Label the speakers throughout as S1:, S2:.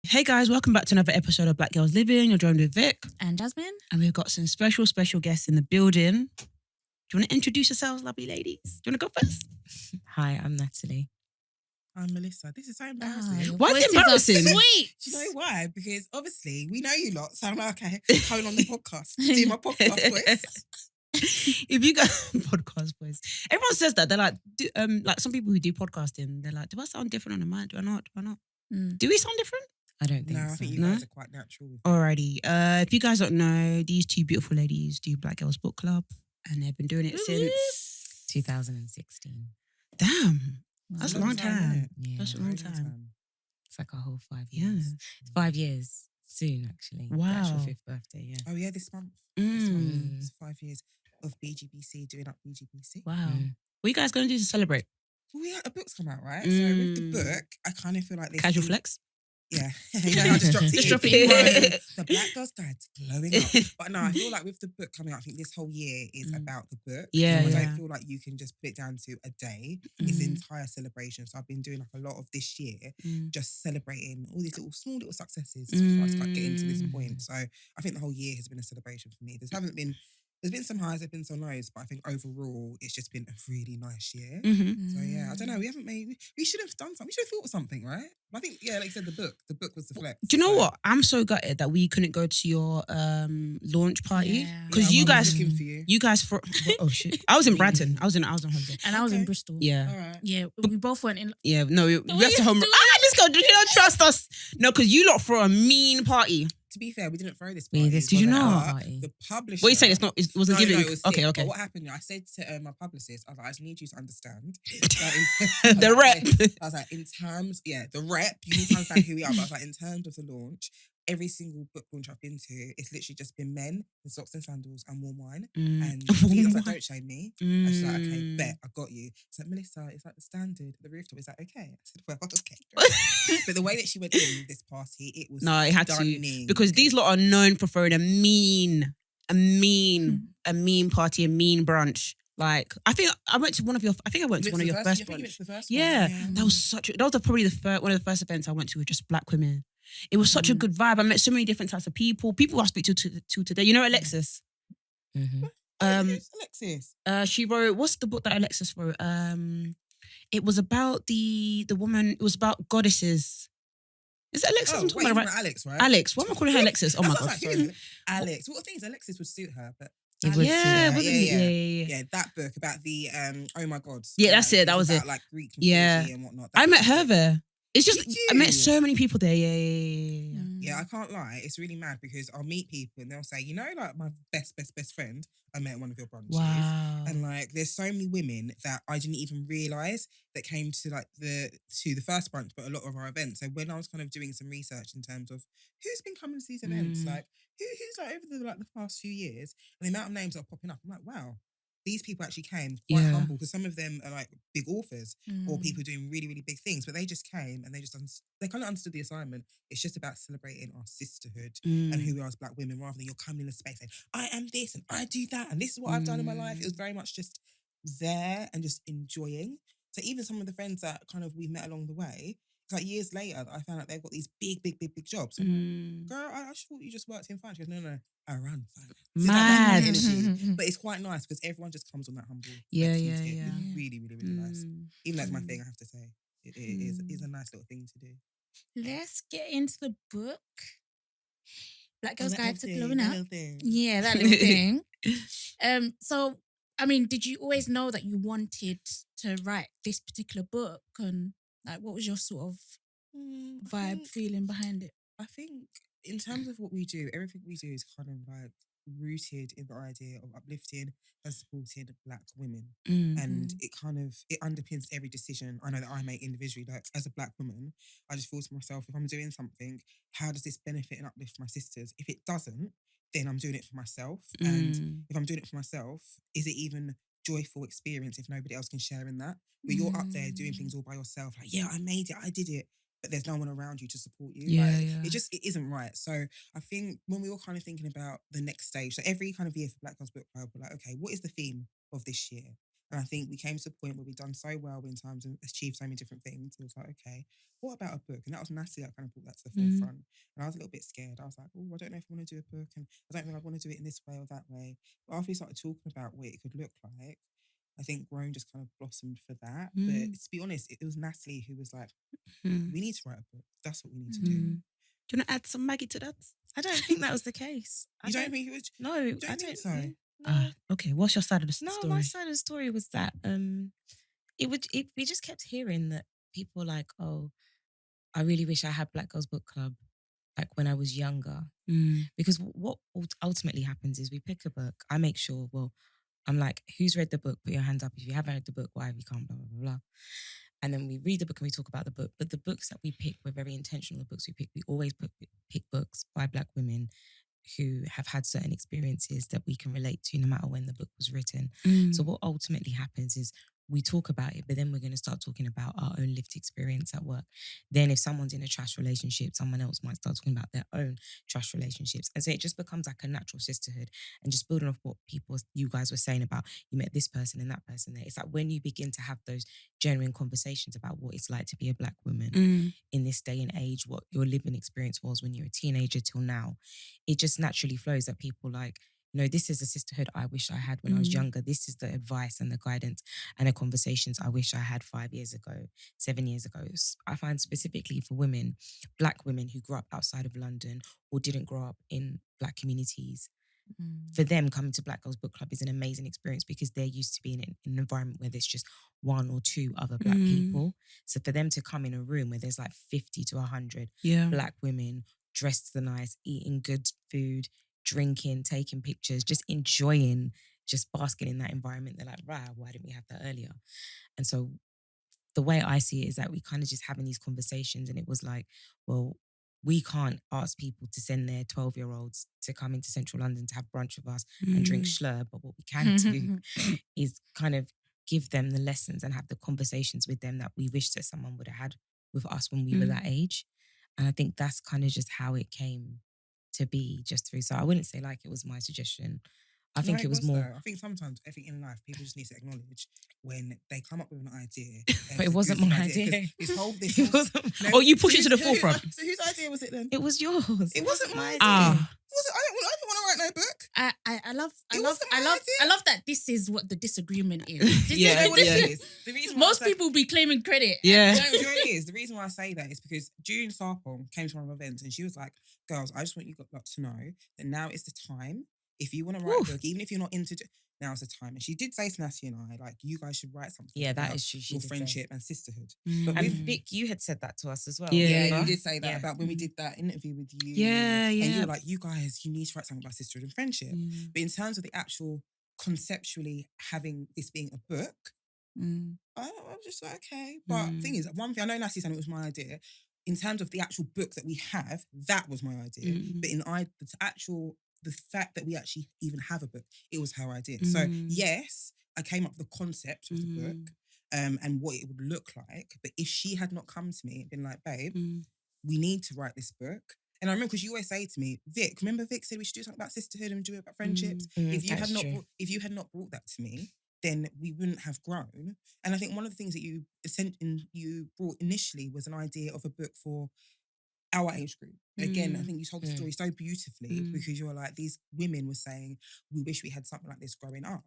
S1: Hey guys, welcome back to another episode of Black Girls Living. You're joined with Vic.
S2: And Jasmine.
S1: And we've got some special guests in the building. Do you want to introduce yourselves, lovely ladies? Do you want to go first?
S3: Hi, I'm Natalie.
S4: I'm Melissa. This is so embarrassing.
S1: Why is it embarrassing?
S2: Sweet.
S4: Do you know why? Because obviously we know you lot, so I'm like, okay, coming on the podcast, do my podcast voice.
S1: If you guys podcast voice, everyone says that. They're like, like some people who do podcasting, they're like, do I sound different on the mic? Do I not? Do we sound different?
S3: I don't think
S4: No,
S3: so.
S4: I think you guys are quite natural.
S1: Alrighty. If you guys don't know, these two beautiful ladies do Black Girls Book Club, and they've been doing it since
S3: 2016.
S1: Damn, that's a long
S4: isn't
S1: time.
S4: it?
S3: Yeah.
S1: That's a long time.
S3: It's like a whole 5
S1: Yeah.
S3: years. It's 5 years soon, actually.
S1: Wow.
S3: The actual 5th birthday, yeah.
S4: Oh yeah, this month.
S1: Mm.
S4: It's 5 years of BGBC, doing up BGBC.
S1: Wow.
S3: Mm.
S1: What are you guys going to do to celebrate?
S4: Well, yeah, a book's come out, right? So with the
S1: Mm.
S4: book, I kind of feel like this
S1: Casual flex?
S4: Yeah, you know, I just dropped it.
S1: Just
S4: in.
S1: drop it in.
S4: The Black Girls Guide's glowing up. But no, I feel like with the book coming out, I think this whole year is about the book.
S1: Yeah,
S4: I
S1: yeah.
S4: don't feel like you can just put it down to a day. It's an entire celebration. So I've been doing like a lot of this year, just celebrating all these small little successes for us to like, get into this point. So I think the whole year has been a celebration for me. There's been some highs, there's been some lows, but I think overall it's just been a really nice year. So yeah, I don't know. We should have done something. We should have thought of something, right? I think, yeah, like you said, the book was the flex.
S1: Do you know
S4: So-
S1: what? I'm so gutted that we couldn't go to your launch party
S2: Yeah.
S1: because
S4: Yeah,
S1: you
S4: I'm
S1: guys,
S4: looking for you.
S1: oh shit, I was in Brighton. I was on holiday.
S2: And I was in
S4: Okay.
S2: Bristol.
S1: Yeah,
S4: All right.
S2: Yeah, we both went in.
S1: yeah. No, we have to
S2: you
S1: home.
S2: doing?
S1: This girl, you don't trust us. No, because you lot throw a mean party.
S4: To be fair, we didn't throw this
S3: We
S4: party.
S3: this
S1: Did you
S3: wasn't
S1: know?
S3: our
S4: But
S3: party.
S4: the publisher...
S1: What are you saying? It wasn't
S4: No,
S1: giving.
S4: it was
S1: Okay,
S4: sick.
S1: okay.
S4: But what happened, I said to my publicist, I was like, I just need you to understand.
S1: The rep.
S4: I was like, in terms, the rep, you need to understand who we are. But I was like, in terms of the launch, every single book launch I've been to, it's literally just been men in socks and sandals and warm wine. And he was like, don't shame me. And she's like, okay, bet, I got you. She's like, Melissa, it's like the standard, the rooftop. Is like, okay. I said, well, okay. But the way that she went in with this party, it was
S1: No, it had to
S4: stunning.
S1: because these lot are known for throwing a mean party, a mean brunch. Like I think I went to one of your. I think I went to one of your first
S4: I think you went
S1: brunch.
S4: to the first
S1: Yeah,
S4: one.
S1: that was probably one of the first events I went to with just black women. It was such a good vibe. I met so many different types of people. People I speak to today. You know Alexis.
S3: Mhm.
S4: Who's Alexis?
S1: She wrote. What's the book that Alexis wrote? It was about the woman. It was about goddesses. Is it Alexis?
S4: Oh,
S1: I'm talking
S4: wait,
S1: about
S4: you
S1: right?
S4: mean Alex, right?
S1: Alex. Why am I calling her Alexis? Oh my
S4: That's
S1: god.
S4: like,
S1: Sorry.
S4: Alex. What things Alexis would suit her, but
S3: It would
S1: Yeah,
S3: suit
S1: wasn't
S4: yeah,
S1: it?
S4: yeah.
S1: Yeah.
S4: yeah, that book about the oh my god.
S1: Yeah, that's it, that was
S4: about,
S1: it.
S4: like Greek
S1: Yeah.
S4: mythology and whatnot.
S1: I
S4: That
S1: met
S4: was
S1: her
S4: it.
S1: there. It's just
S4: Did
S1: I met
S4: you?
S1: so many people there. Yeah.
S4: Yeah, I can't lie. It's really mad because I'll meet people and they'll say, you know, like my best friend, I met at one of your brunches.
S1: Wow.
S4: And like, there's so many women that I didn't even realize that came to like the first brunch, but a lot of our events. So when I was kind of doing some research in terms of who's been coming to these events, like who's like over the past few years, and the amount of names that are popping up, I'm like, wow, these people actually came quite
S1: Yeah.
S4: humble because some of them are like big authors or people doing really, really big things, but they just came and they just they kind of understood the assignment. It's just about celebrating our sisterhood and who we are as black women, rather than you're coming in a space saying, I am this and I do that and this is what I've done in my life. It was very much just there and just enjoying. So even some of the friends that kind of we met along the way, it's like years later that I found out they've got these big jobs. I'm like, girl, I just thought you just worked in finance. She goes, no, I ran finance. So it's like that kind of
S1: Mad.
S4: energy. But it's quite nice because everyone just comes on that humble.
S1: Yeah,
S4: flexing
S1: yeah,
S4: tip.
S1: yeah.
S4: It's really, really, really nice. Even though it's my thing, I have to say. It is a nice little thing to do.
S2: Let's get into the book. Black Girls
S4: that
S2: Guide
S4: little
S2: to
S4: thing,
S2: Glowing
S4: that
S2: Up.
S4: little thing.
S2: Yeah, that little thing. So, I mean, did you always know that you wanted to write this particular book? And like, what was your sort of
S4: I
S2: vibe,
S4: think-
S2: feeling behind it?
S4: I think in terms of what we do, everything we do is kind of like rooted in the idea of uplifting and supporting black women. And it underpins every decision I know that I make individually. Like as a black woman, I just feel to myself, if I'm doing something, how does this benefit and uplift my sisters? If it doesn't, then I'm doing it for myself. And if I'm doing it for myself, is it even joyful experience if nobody else can share in that? But you're up there doing things all by yourself, like, yeah, I made it, I did it. But there's no one around you to support you.
S1: Yeah,
S4: Like,
S1: yeah.
S4: It isn't right. So I think when we were kind of thinking about the next stage, so every kind of year for Black Girls Book Club, we're like, okay, what is the theme of this year? And I think we came to a point where we'd done so well in terms of achieved so many different things. It was like, okay, what about a book? And that was Natalie that kind of brought that to the forefront. And I was a little bit scared. I was like, oh, I don't know if I want to do a book, and I don't think I want to do it in this way or that way. But after we started talking about what it could look like, I think Grown just kind of blossomed for that. But to be honest, it was Natalie who was like, we need to write a book. That's what we need to do.
S1: Do you want to add some Maggie to that?
S3: I don't think that was the case.
S4: You don't think it was?
S3: No,
S4: I
S3: I
S4: don't
S3: don't
S4: think so.
S3: No.
S1: Okay, what's your side of the
S3: No,
S1: story?
S3: my side of the story was that we just kept hearing that people were like, oh, I really wish I had Black Girls Book Club like when I was younger. Because what ultimately happens is we pick a book. I make sure, I'm like, who's read the book? Put your hand up. If you haven't read the book, why have you come? Blah, blah, blah, blah. And then we read the book and we talk about the book. But the books that we pick, we're very intentional. The books we pick, we always pick books by Black women who have had certain experiences that we can relate to no matter when the book was written. So what ultimately happens is we talk about it, but then we're going to start talking about our own lived experience at work. Then if someone's in a trash relationship, someone else might start talking about their own trash relationships. And so it just becomes like a natural sisterhood. And just building off what you guys were saying about you met this person and that person there. It's like when you begin to have those genuine conversations about what it's like to be a Black woman in this day and age, what your living experience was when you're a teenager till now, it just naturally flows that people like, this is a sisterhood I wish I had when I was younger. This is the advice and the guidance and the conversations I wish I had 5 years ago, 7 years ago. I find specifically for women, Black women who grew up outside of London or didn't grow up in Black communities, for them coming to Black Girls Book Club is an amazing experience because they're used to being in an environment where there's just one or two other Black people. So for them to come in a room where there's like 50 to 100 Black women dressed to the nines, eating good food, drinking, taking pictures, just enjoying, just basking in that environment. They're like, right, why didn't we have that earlier? And so the way I see it is that we kind of just having these conversations, and it was like, well, we can't ask people to send their 12-year-olds to come into central London to have brunch with us and drink Schlur. But what we can do is kind of give them the lessons and have the conversations with them that we wish that someone would have had with us when we were that age. And I think that's kind of just how it came to be just through. So I wouldn't say like it was my suggestion. I think it was more.
S4: Though. I think sometimes, in life, people just need to acknowledge when they come up with an idea.
S3: But it wasn't my idea.
S1: You push it to the forefront.
S4: So whose idea was it then?
S3: It was yours.
S4: It wasn't my idea.
S1: Ah.
S4: I didn't want to write no book.
S2: I love that this is what the disagreement is.
S4: The reason
S2: most people be claiming credit.
S1: Yeah.
S4: No, you know what it is? The reason why I say that is because June Sarpong came to one of our events and she was like, girls, I just want you lot to know that now is the time. If you want to write a book, even if you're not into now's the time. And she did say to Natty and I, like, you guys should write something.
S3: Yeah, that is true.
S4: Your friendship and sisterhood.
S3: But and Vic, you had said that to us as well.
S4: Yeah, you did say that about when we did that interview with you.
S1: Yeah.
S4: And you were like, you guys, you need to write something about sisterhood and friendship. But in terms of the actual conceptually having this being a book, I'm just like, okay. But the thing is, one thing, I know Natty said it was my idea. In terms of the actual book that we have, that was my idea. But the fact that we actually even have a book, it was her idea. So yes, I came up with the concept of the book and what it would look like. But if she had not come to me and been like, babe, we need to write this book. And I remember because you always say to me, Vic, remember Vic said we should do something about sisterhood and do it about friendships? If you had not brought that to me, then we wouldn't have grown. And I think one of the things that you brought initially was an idea of a book for our age group. Again, I think you told the story so beautifully because you were like, these women were saying, we wish we had something like this growing up.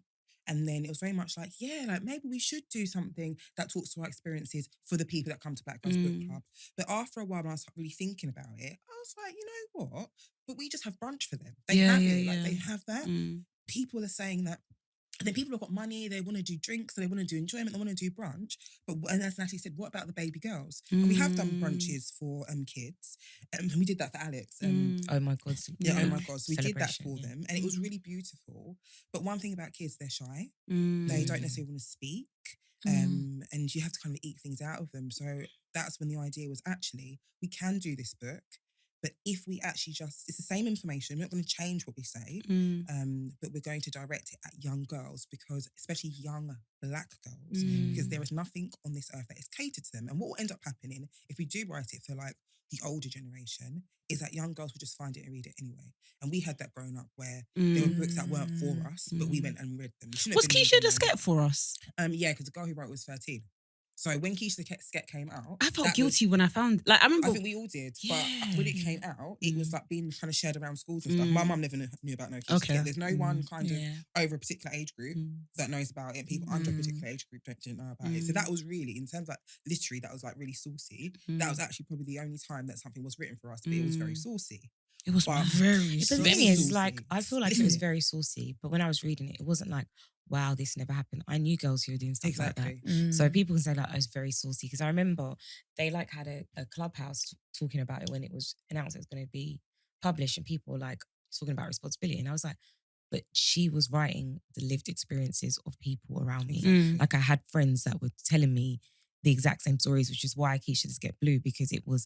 S4: And then it was very much like, yeah, like maybe we should do something that talks to our experiences for the people that come to Black Girls Book Club. But after a while, when I was really thinking about it, I was like, you know what? But we just have brunch for them. They have it. Like they have that. People are saying that. And then people have got money, they want to do drinks, they want to do enjoyment, they want to do brunch. And as Natalie said, what about the baby girls? And we have done brunches for kids. And we did that for Alex.
S3: Oh my God.
S4: Oh my God. So we did that for them. And it was really beautiful. But one thing about kids, they're shy. They don't necessarily want to speak. And you have to kind of eke things out of them. So that's when the idea was actually, we can do this book. But if we actually it's the same information, we're not going to change what we say, but we're going to direct it at young girls, because especially young black girls, because there is nothing on this earth that is catered to them. And what will end up happening if we do write it for like the older generation is that young girls will just find it and read it anyway. And we had that growing up where there were books that weren't for us, but we went and we read them.
S1: Was Keisha the Skep for us?
S4: Yeah, because the girl who wrote was 13. So when Keisha the Skep came out,
S1: I felt guilty when I found. Like I remember,
S4: I think we all did. But when it came out, it was like being kind of shared around schools and stuff. My mum never knew about no Keisha the Skep. There's no one kind of over a particular age group that knows about it. People under a particular age group didn't know about it. So that was really, in terms of like literary, that was like really saucy. That was actually probably the only time that something was written for us, but it was very saucy.
S1: It was very
S3: The
S1: saucy.
S3: thing is, like, I feel like it was very saucy, but when I was reading it, it wasn't like, wow, this never happened. I knew girls who were doing stuff like that. So people can say like, oh, it's very saucy. Because I remember they like had a clubhouse talking about it when it was announced it was going to be published, and people were like talking about responsibility. And I was like, but she was writing the lived experiences of people around me. Like I had friends that were telling me the exact same stories, which is why Keisha just get blue, because it was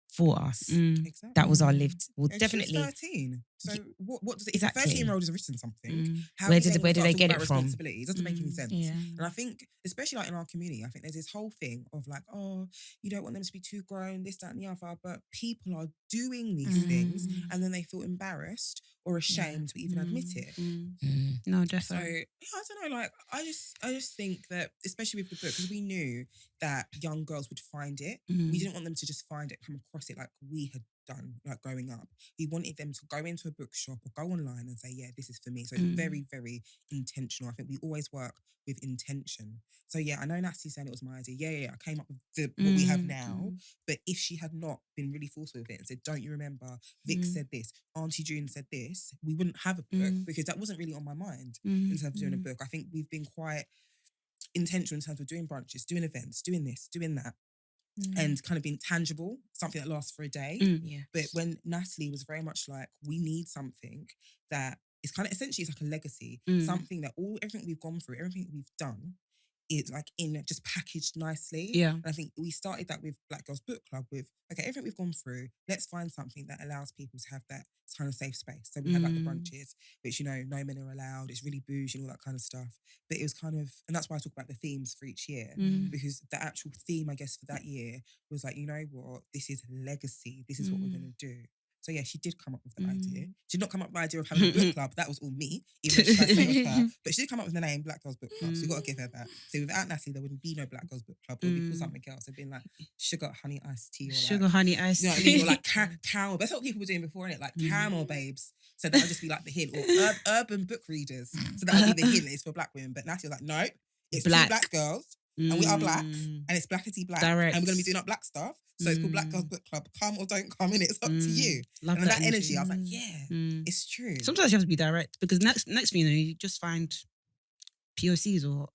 S3: for us.
S4: Exactly.
S3: That was our lived. Well,
S4: Yeah,
S3: definitely.
S4: She was 13. So what does it?
S3: Exactly.
S4: If a 13-year-old has written something,
S3: Where did they get it from?
S4: Responsibility? It doesn't make any sense.
S2: Yeah.
S4: And I think, especially like in our community, I think there's this whole thing of like, oh, you don't want them to be too grown, this, that, and the other. But people are doing these things, and then they feel embarrassed or ashamed to even admit it.
S1: No,
S4: So
S1: definitely.
S4: I don't know. Like I just think that, especially with the book, because we knew that young girls would find it. We didn't want them to just find it, come across it like we had done, like growing up. We wanted them to go into a bookshop or go online and say, yeah, this is for me. So it's very, very intentional. I think we always work with intention. So yeah, I know Natalie's saying it was my idea. Yeah, I came up with what we have now. But if she had not been really forceful with it and said, don't you remember Vic said this, Auntie June said this, we wouldn't have a book, because that wasn't really on my mind in terms of doing a book. I think we've been quite intentional in terms of doing brunches, doing events, doing this, doing that. And kind of being tangible, something that lasts for a day. But when Natalie was very much like, we need something that is kind of essentially, it's like a legacy, something that everything we've gone through, everything we've done is like in just packaged nicely.
S1: Yeah.
S4: And I think we started that with Black Girls Book Club with, okay, everything we've gone through, let's find something that allows people to have that kind of safe space. So we had like the brunches, which, you know, no men are allowed, it's really bougie and all that kind of stuff. But it was kind of, and that's why I talk about the themes for each year, because the actual theme, I guess, for that year was like, you know what, this is legacy. This is what we're going to do. So yeah, she did come up with the idea. She did not come up with the idea of having a book club. That was all me, even though she tried to say it was her. But she did come up with the name Black Girls Book Club. So you got to give her that. So without Natalie, there wouldn't be no Black Girls Book Club. It would be called something else. It'd been like sugar, honey, iced tea. Or
S1: Sugar,
S4: like,
S1: honey, iced
S4: you know what I
S1: tea.
S4: mean? Or like caramel. That's what people were doing before, innit? Like caramel babes. So that would just be like the hint. Or urban book readers. So that would be the hint. It's for black women. But Natalie was like, no, it's
S1: Black.
S4: two black girls. And we are black, and it's blackety black,
S1: Direct.
S4: and we're going to be doing up black stuff. So it's called Black Girls Book Club. Come or don't come in, it's up to you.
S1: Love
S4: and that energy, I was like, yeah, it's true.
S1: Sometimes you have to be direct, because next thing you know, you just find POCs or.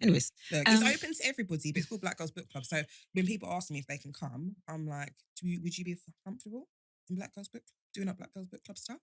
S1: Anyways,
S4: Look, it's open to everybody, but it's called Black Girls Book Club. So when people ask me if they can come, I'm like, would you be comfortable in Black Girls Book Club? Doing up Black Girls Book Club stuff?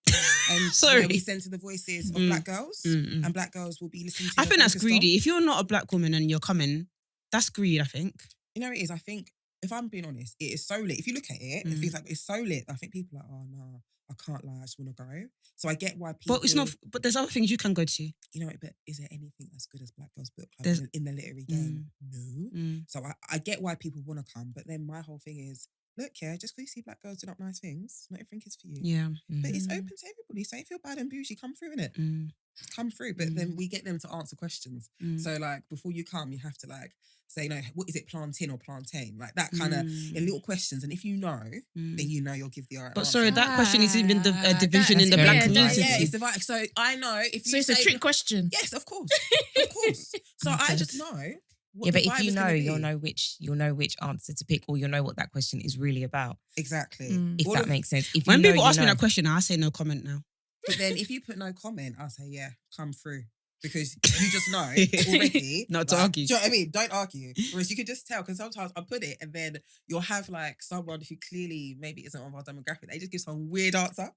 S4: And
S1: Sorry.
S4: we send to the voices of black girls, and black girls will be listening to
S1: I
S4: the
S1: think that's
S4: focus
S1: greedy.
S4: stuff.
S1: If you're not a black woman and you're coming, that's greed, I think.
S4: You know, it is. I think, if I'm being honest, it is so lit. If you look at it, it feels like it's so lit. I think people are like, oh no, I can't lie, I just want to go. So I get why people.
S1: But it's not. But there's other things you can go to.
S4: You know, but is there anything as good as Black Girls Book Club in the literary game? No. So I get why people want to come, but then my whole thing is, look, yeah, just because you see black girls doing up nice things, not everything is for you.
S1: Yeah.
S4: But it's open to everybody. So if you're bad and bougie, come through, innit? Come through. But then we get them to answer questions. So like, before you come, you have to like say, no, what is it, plantain or plantain? Like that kind of in little questions. And if you know, then you know you'll give the right
S1: But
S4: answer.
S1: sorry, that question is even the division in the
S3: that's
S1: black
S3: very
S1: community.
S4: Yeah, it's the right. So I know if you
S2: So it's a
S4: say
S2: trick question.
S4: Yes, of course. Of course. So I just know.
S3: Yeah, but if you know, you'll know which answer to pick, or you'll know what that question is really about.
S4: Exactly.
S3: If that makes sense. If
S1: When
S3: you know,
S1: people
S3: you
S1: ask me
S3: know.
S1: that question, I say no comment now.
S4: But then if you put no comment, I'll say, yeah, come through. Because you just know already.
S1: Not to argue.
S4: Do you know what I mean? Don't argue. Whereas you can just tell, because sometimes I put it and then you'll have like someone who clearly maybe isn't of our demographic. They just give some weird answer.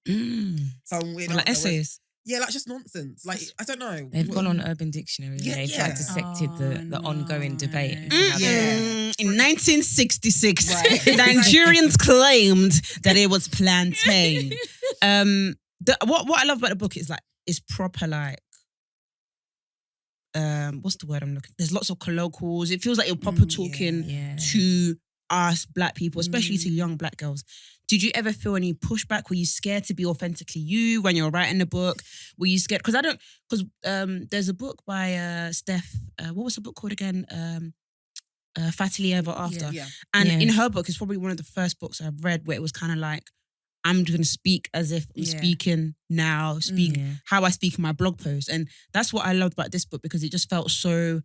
S4: Some weird
S1: Or like
S4: answer.
S1: essays.
S4: Yeah, like just nonsense. Like I don't know.
S3: They've gone on Urban Dictionary and they've like dissected the ongoing debate.
S1: In 1966,
S4: Right.
S1: Nigerians claimed that it was plantain. What I love about the book is like it's proper like what's the word I'm looking? There's lots of colloquials. It feels like you're proper talking to us black people, especially to young black girls. Did you ever feel any pushback? Were you scared to be authentically you when you're writing the book? Were you scared? Because there's a book by Steph. What was the book called again? Fattily Ever After.
S4: Yeah.
S1: And in her book, it's probably one of the first books I've read where it was kind of like, I'm going to speak as if I'm speaking now, how I speak in my blog post. And that's what I loved about this book because it just felt so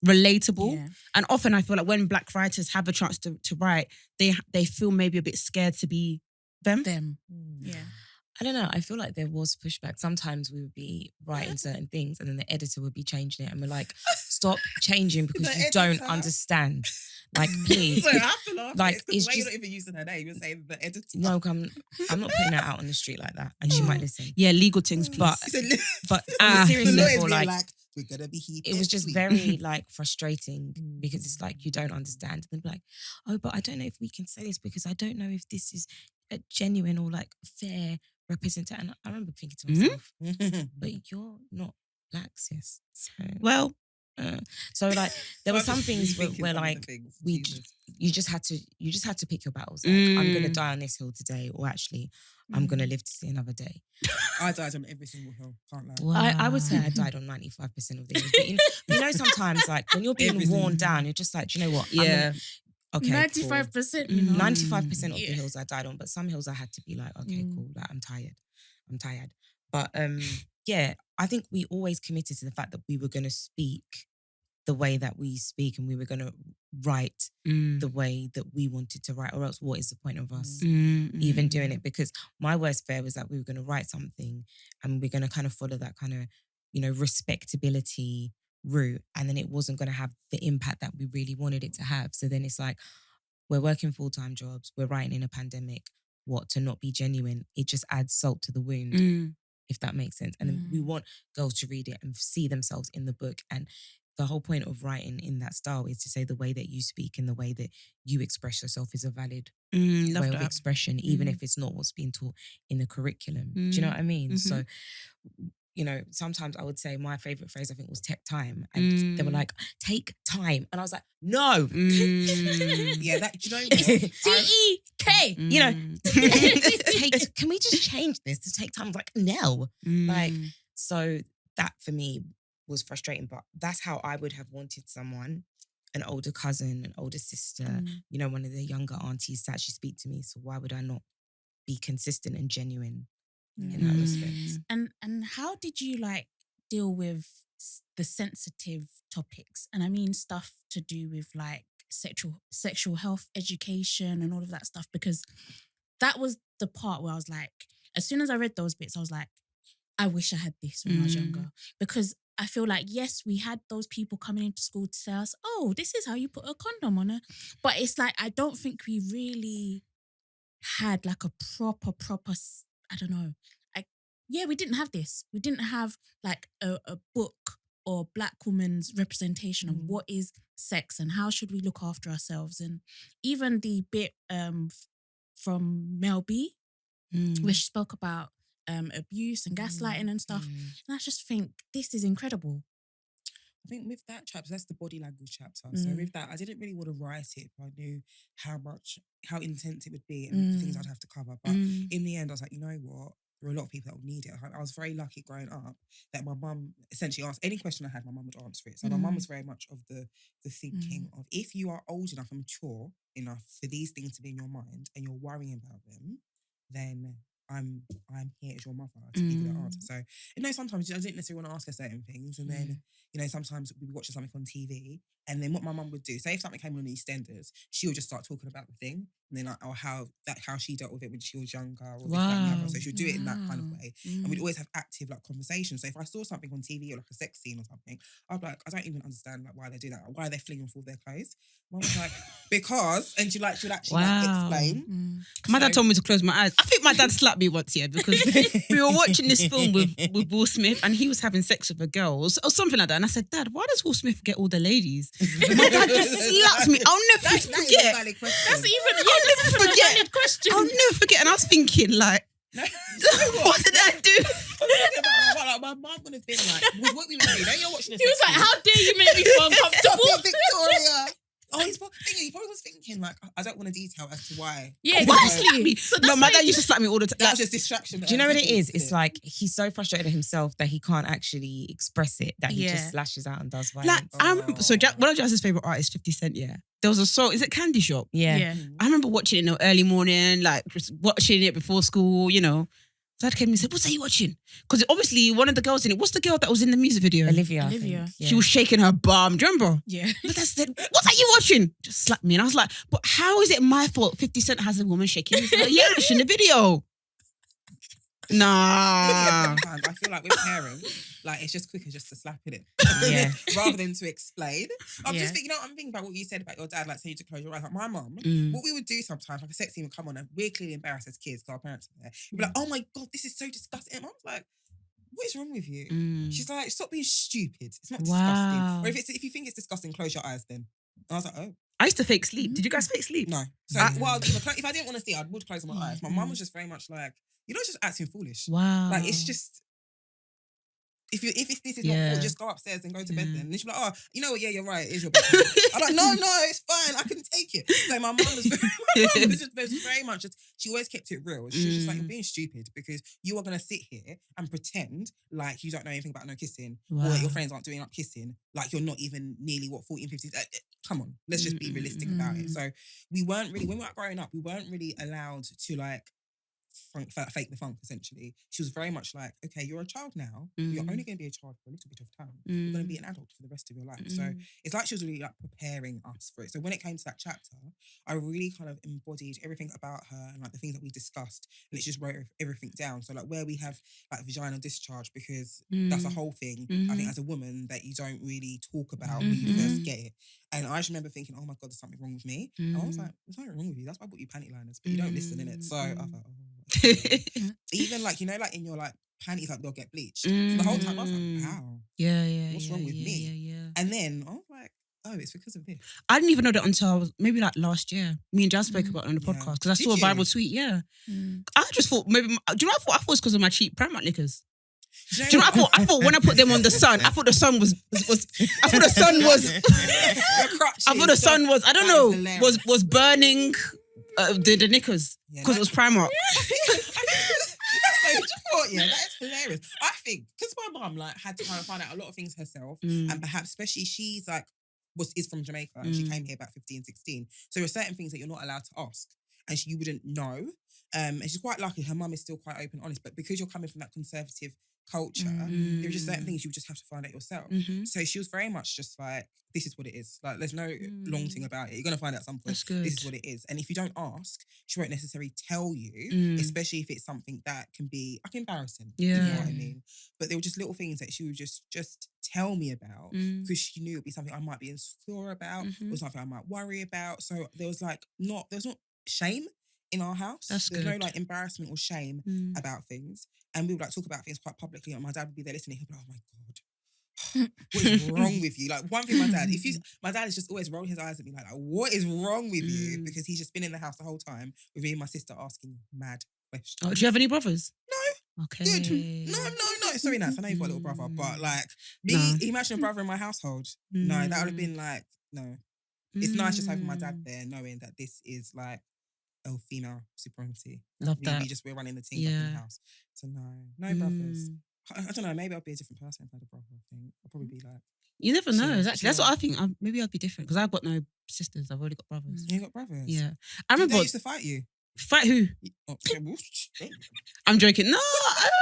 S1: relatable.
S2: Yeah.
S1: And often I feel like when black writers have a chance to write, they feel maybe a bit scared to be them.
S2: Yeah.
S3: I don't know. I feel like there was pushback. Sometimes we would be writing certain things and then the editor would be changing it and we're like, stop changing because you don't understand. Like, please.
S4: Sorry, I have to laugh.
S3: Like, it's
S4: why
S3: just...
S4: you're not even using her name. You're saying the editor.
S3: No, I'm not putting that out on the street like that. And she might listen.
S1: Yeah, legal things, please.
S3: But
S4: the
S3: seriously,
S4: lawyers
S3: for
S4: being
S3: like
S4: we're gonna be here.
S3: it was just very like frustrating because it's like you don't understand. And they're like, oh, but I don't know if we can say this because I don't know if this is a genuine or like fair representation. And I remember thinking to myself, but you're not black, sis. So like there were some things where like you just had to pick your battles. Like, I'm gonna die on this hill today, or actually I'm gonna live to see another day.
S4: I died on every single hill. Can't lie.
S1: Wow.
S3: I would say I died on 95% of the hills. But you know, sometimes like when you're being worn down, you're just like, do you know what?
S1: Yeah.
S3: Okay,
S2: 95%, you know.
S3: 95% of the hills I died on, but some hills I had to be like, okay, cool, like I'm tired. But yeah, I think we always committed to the fact that we were gonna speak the way that we speak and we were gonna write the way that we wanted to write, or else what is the point of us even doing it? Because my worst fear was that we were gonna write something and we're gonna kind of follow that kind of, you know, respectability route, and then it wasn't gonna have the impact that we really wanted it to have. So then it's like, we're working full-time jobs, we're writing in a pandemic, to not be genuine, it just adds salt to the wound, if that makes sense. And then we want girls to read it and see themselves in the book. And the whole point of writing in that style is to say the way that you speak and the way that you express yourself is a valid way of expression, even if it's not what's being taught in the curriculum. Do you know what I mean? So, you know, sometimes I would say my favorite phrase, I think, was take time. And they were like, take time. And I was like, no.
S4: Yeah, that, do you know what?
S2: T-E-K.
S3: You know, can we just change this to take time? I was like, no. Like, so that for me was frustrating, but that's how I would have wanted someone, an older cousin, an older sister, you know, one of the younger aunties to actually speak to me. So why would I not be consistent and genuine in that respect?
S2: And how did you like deal with the sensitive topics? And I mean stuff to do with like sexual health education and all of that stuff, because that was the part where I was like, as soon as I read those bits, I was like, I wish I had this when I was younger. Because I feel like, yes, we had those people coming into school to tell us, oh, this is how you put a condom on it. But it's like, I don't think we really had like a proper, I don't know. We didn't have this. We didn't have like a book or black woman's representation of what is sex and how should we look after ourselves. And even the bit from Mel B, where she spoke about abuse and gaslighting and stuff. And I just think this is incredible.
S4: I think with that chapter, that's the body language chapter. So with that, I didn't really want to write it, but I knew how intense it would be and the things I'd have to cover. But in the end, I was like, you know what? There are a lot of people that would need it. I was very lucky growing up that my mum essentially asked any question I had, my mum would answer it. So my mum was very much of the thinking of, if you are old enough and mature enough for these things to be in your mind and you're worrying about them, then I'm here as your mother to give you that answer. So, you know, sometimes I didn't necessarily want to ask her certain things. And then, you know, sometimes we'd be watching something on TV. And then what my mum would do, say if something came on EastEnders, she would just start talking about the thing. and then like, or how she dealt with it when she was younger, or this, that, and the other. So she'll do it in that kind of way, and we'd always have active like conversations. So if I saw something on TV or like a sex scene or something, I'd be like, I don't even understand like why they do that, or why they're flinging off all their clothes. Mum was like, because, and she'd actually like, explain.
S1: My dad told me to close my eyes. I think my dad slapped me once, because we were watching this film with Will Smith, and he was having sex with a girl or something like that. And I said, Dad, why does Will Smith get all the ladies? My dad just slaps me. I'll never forget.
S2: That's even a valid question.
S1: I'll never forget. And I was thinking, like, what did I do?
S4: My mum would have been like, what we would do? Now you're watching this.
S2: He was like, how dare you make me feel uncomfortable?
S4: Victoria. Oh, he probably was thinking, like, I don't want to detail as to why.
S2: Yeah,
S1: exactly. No, my dad used to slap me all the time.
S4: That was just distraction.
S3: Do you know what it is? It's like he's so frustrated at himself that he can't actually express it, that he just lashes out and does violence.
S1: Like, so one of Jazz's favourite artists, 50 Cent, there was a song, is it Candy Shop?
S3: Yeah.
S1: I remember watching it in the early morning, like just watching it before school, Dad came and said, what's that you watching? Because obviously one of the girls in it, what's the girl that was in the music video?
S3: Olivia.
S1: She was shaking her bum. Do you remember?
S2: Yeah.
S1: But Dad said, what's that you watching? Just slapped me. And I was like, but how is it my fault 50 Cent has a woman shaking her yash in the video? Nah.
S4: I feel like with parents, like it's just quicker just to slap it rather than to explain. I'm just thinking, I'm thinking about what you said about your dad, like saying you to close your eyes. Like my mum, what we would do sometimes, like a sex scene would come on and we're clearly embarrassed as kids because our parents are there. We'd be like, oh my God, this is so disgusting. And Mum's like, what is wrong with you? She's like, stop being stupid. It's not disgusting. Or if you think it's disgusting, close your eyes then. And I was like, oh.
S1: I used to fake sleep. Did you guys fake sleep?
S4: No. So if I didn't want to see, I would close my eyes. My mum was just very much like, you're not just acting foolish.
S1: Wow.
S4: Like it's just this is not full, just go upstairs and go to bed then. And she's like, oh, you know what? Yeah, you're right. It is your bedroom. I'm like, no, it's fine. I can take it. So my mum was very much just, she always kept it real. She was just like, you're being stupid because you are going to sit here and pretend like you don't know anything about no kissing or that your friends aren't doing up kissing. Like you're not even nearly 14, 15. Come on, let's just be realistic about it. So we weren't really, when we were growing up, we weren't really allowed to like fake the funk, essentially. She was very much like, okay, you're a child now. You're only going to be a child for a little bit of time. You're going to be an adult for the rest of your life. So it's like she was really like preparing us for it. So when it came to that chapter, I really kind of embodied everything about her and like the things that we discussed, and it just wrote everything down. So like where we have like vaginal discharge, because that's a whole thing, I think as a woman that you don't really talk about when you first get it. And I just remember thinking, oh my God, there's something wrong with me. And I was like, there's nothing wrong with you. That's why I bought you panty liners, but you don't listen in it. So I was like, oh. Even like, like in your like panties, like they'll get bleached. So the whole time I was like, wow. What's wrong with me? And then I was like, oh, it's because of this.
S1: I didn't even know that until maybe like last year. Me and Jazz spoke about it on the podcast because I saw a viral tweet. I just thought maybe, do you know what I thought it was because of my cheap Primark knickers. Do you know what I thought when I put them on the sun? I thought the sun was I thought the sun was I don't know, was burning the knickers because it was Primark.
S4: That is hilarious. I think because my mum like had to kind of find out a lot of things herself, and perhaps especially she's like is from Jamaica and she came here about 15, 16. So there are certain things that you're not allowed to ask and you wouldn't know. And she's quite lucky. Her mum is still quite open and honest, but because you're coming from that conservative culture, there are just certain things you just have to find out yourself. So she was very much just like, this is what it is. Like, there's no long thing about it. You're going to find out at some point.
S1: That's good.
S4: This is what it is. And if you don't ask, she won't necessarily tell you, especially if it's something that can be like embarrassing. You know what I mean? But there were just little things that she would just tell me about because she knew it would be something I might be insecure about or something I might worry about. So there was not shame in our house. There's no like embarrassment or shame about things. And we would like talk about things quite publicly, and my dad would be there listening. He'd be like, oh my God, what is wrong with you? Like one thing my dad is just always rolling his eyes at me like what is wrong with you? Because he's just been in the house the whole time with me and my sister asking mad questions.
S1: Oh, do you have any brothers?
S4: No.
S1: Okay.
S4: Good. No. Sorry, Nats. I know you've got a little brother, but like imagine a brother in my household. No, that would have been like, no. It's nice just having my dad there, knowing that this is like female supremacy.
S1: Love that.
S4: We're running the team in the house. So no brothers. I don't know. Maybe I'll be a different person if I had a brother. I think I'll probably be like.
S1: You never know. Exactly. That's what I think. Maybe I'll be different because I've got no sisters. I've already got brothers.
S4: You got brothers.
S1: Yeah. I remember
S4: they used to fight you.
S1: Fight who? I'm joking. No.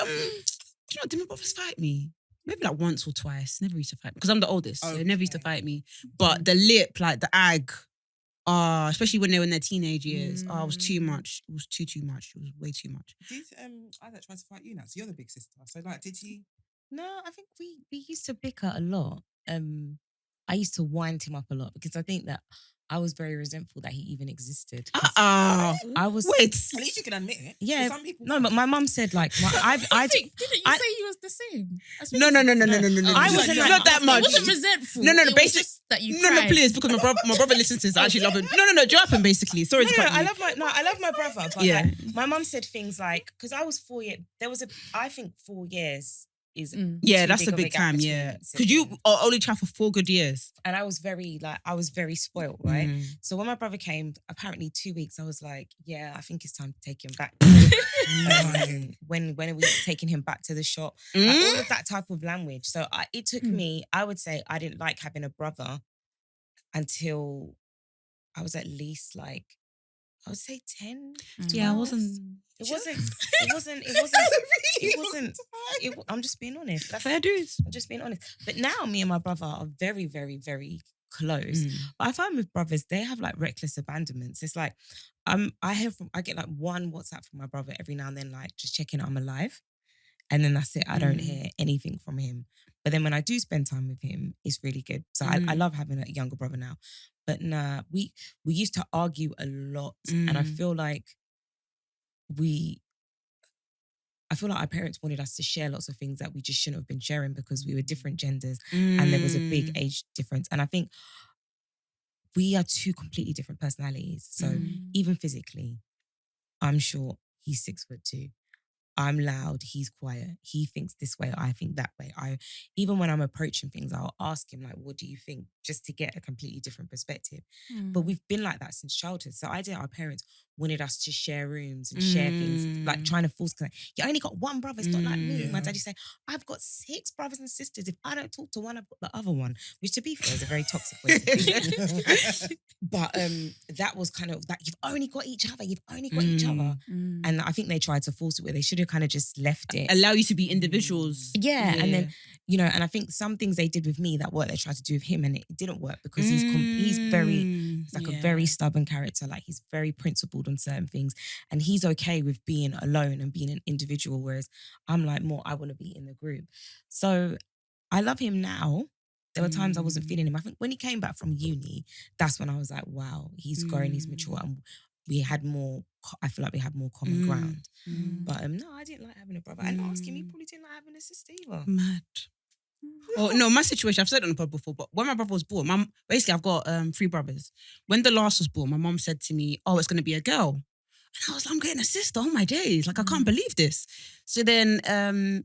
S1: Do you know? Did my brothers fight me? Maybe like once or twice. Never used to fight me because I'm the oldest. So they never used to fight me. But the lip, like the ag. Especially when they were in their teenage years. It was too much. It was too much. It was way too much.
S4: Did Isaac try to fight you now? So you're the big sister. So like, did he?
S3: No, I think we used to bicker a lot. I used to wind him up a lot because I think that I was very resentful that he even existed. I was.
S1: Wait.
S4: At least you can admit it.
S3: Yeah.
S4: Some people
S3: No, but my mum said like,
S2: I think, didn't you say he was the same?
S1: No.
S3: I wasn't like,
S1: not that much.
S2: It wasn't resentful.
S1: No,
S2: It was
S1: basic.
S2: just that you
S1: No,
S2: cried.
S1: please, because my brother listens to this. I actually love him. No, do you happen basically? Sorry to cut you.
S3: I love my brother. But
S1: Yeah.
S3: like, my mum said things like, because I was 4 years. I think 4 years is
S1: Yeah,
S3: too
S1: that's
S3: big
S1: a
S3: of
S1: big
S3: gap
S1: time.
S3: between
S1: Yeah, because you
S3: siblings.
S1: are only child for 4 good years.
S3: And I was very spoiled, right? So when my brother came, apparently 2 weeks, I was like, yeah, I think it's time to take him back. When are we taking him back to the shop? Like, all of that type of language. So it took me, I would say I didn't like having a brother until I was at least like, I would say 10.
S1: Yeah, I
S3: 12.
S1: wasn't.
S3: I'm just being honest.
S1: Fair dues.
S3: I'm just being honest. But now me and my brother are very, very, very close. But I find with brothers, they have like reckless abandonments. It's like, I get like one WhatsApp from my brother every now and then, like just checking I'm alive. And then that's it. I don't hear anything from him. But then when I do spend time with him, it's really good. So I love having a younger brother now. But nah, we used to argue a lot. And I feel like our parents wanted us to share lots of things that we just shouldn't have been sharing because we were different genders and there was a big age difference. And I think we are 2 completely different personalities. So even physically, I'm short, he's 6'2". I'm loud, he's quiet. He thinks this way, I think that way. Even when I'm approaching things, I'll ask him like, what do you think? Just to get a completely different perspective. But we've been like that since childhood. So our parents wanted us to share rooms and share things, like trying to force connect. You only got one brother, it's not like me. My daddy saying, I've got 6 brothers and sisters. If I don't talk to one, I've got the other one. Which to be fair is a very toxic way to be. But that was kind of that you've only got each other. And I think they tried to force it where they should have kind of just left it.
S1: Allow you to be individuals.
S3: Yeah. And then, and I think some things they did with me that they tried to do with him and it didn't work because he's like a very stubborn character. Like he's very principled on certain things and he's okay with being alone and being an individual. Whereas I'm like more, I want to be in the group. So I love him now. There were times I wasn't feeling him. I think when he came back from uni, that's when I was like, wow, he's grown, he's mature. And I feel like we had more common ground. But no, I didn't like having a brother. And asking me, probably didn't like having a sister either.
S1: Mad. Oh no, my situation, I've said it on the pod before, but when my brother was born, basically I've got 3 brothers. When the last was born, my mom said to me, oh, it's going to be a girl. And I was like, I'm getting a sister, oh my days. Like, I can't believe this. So then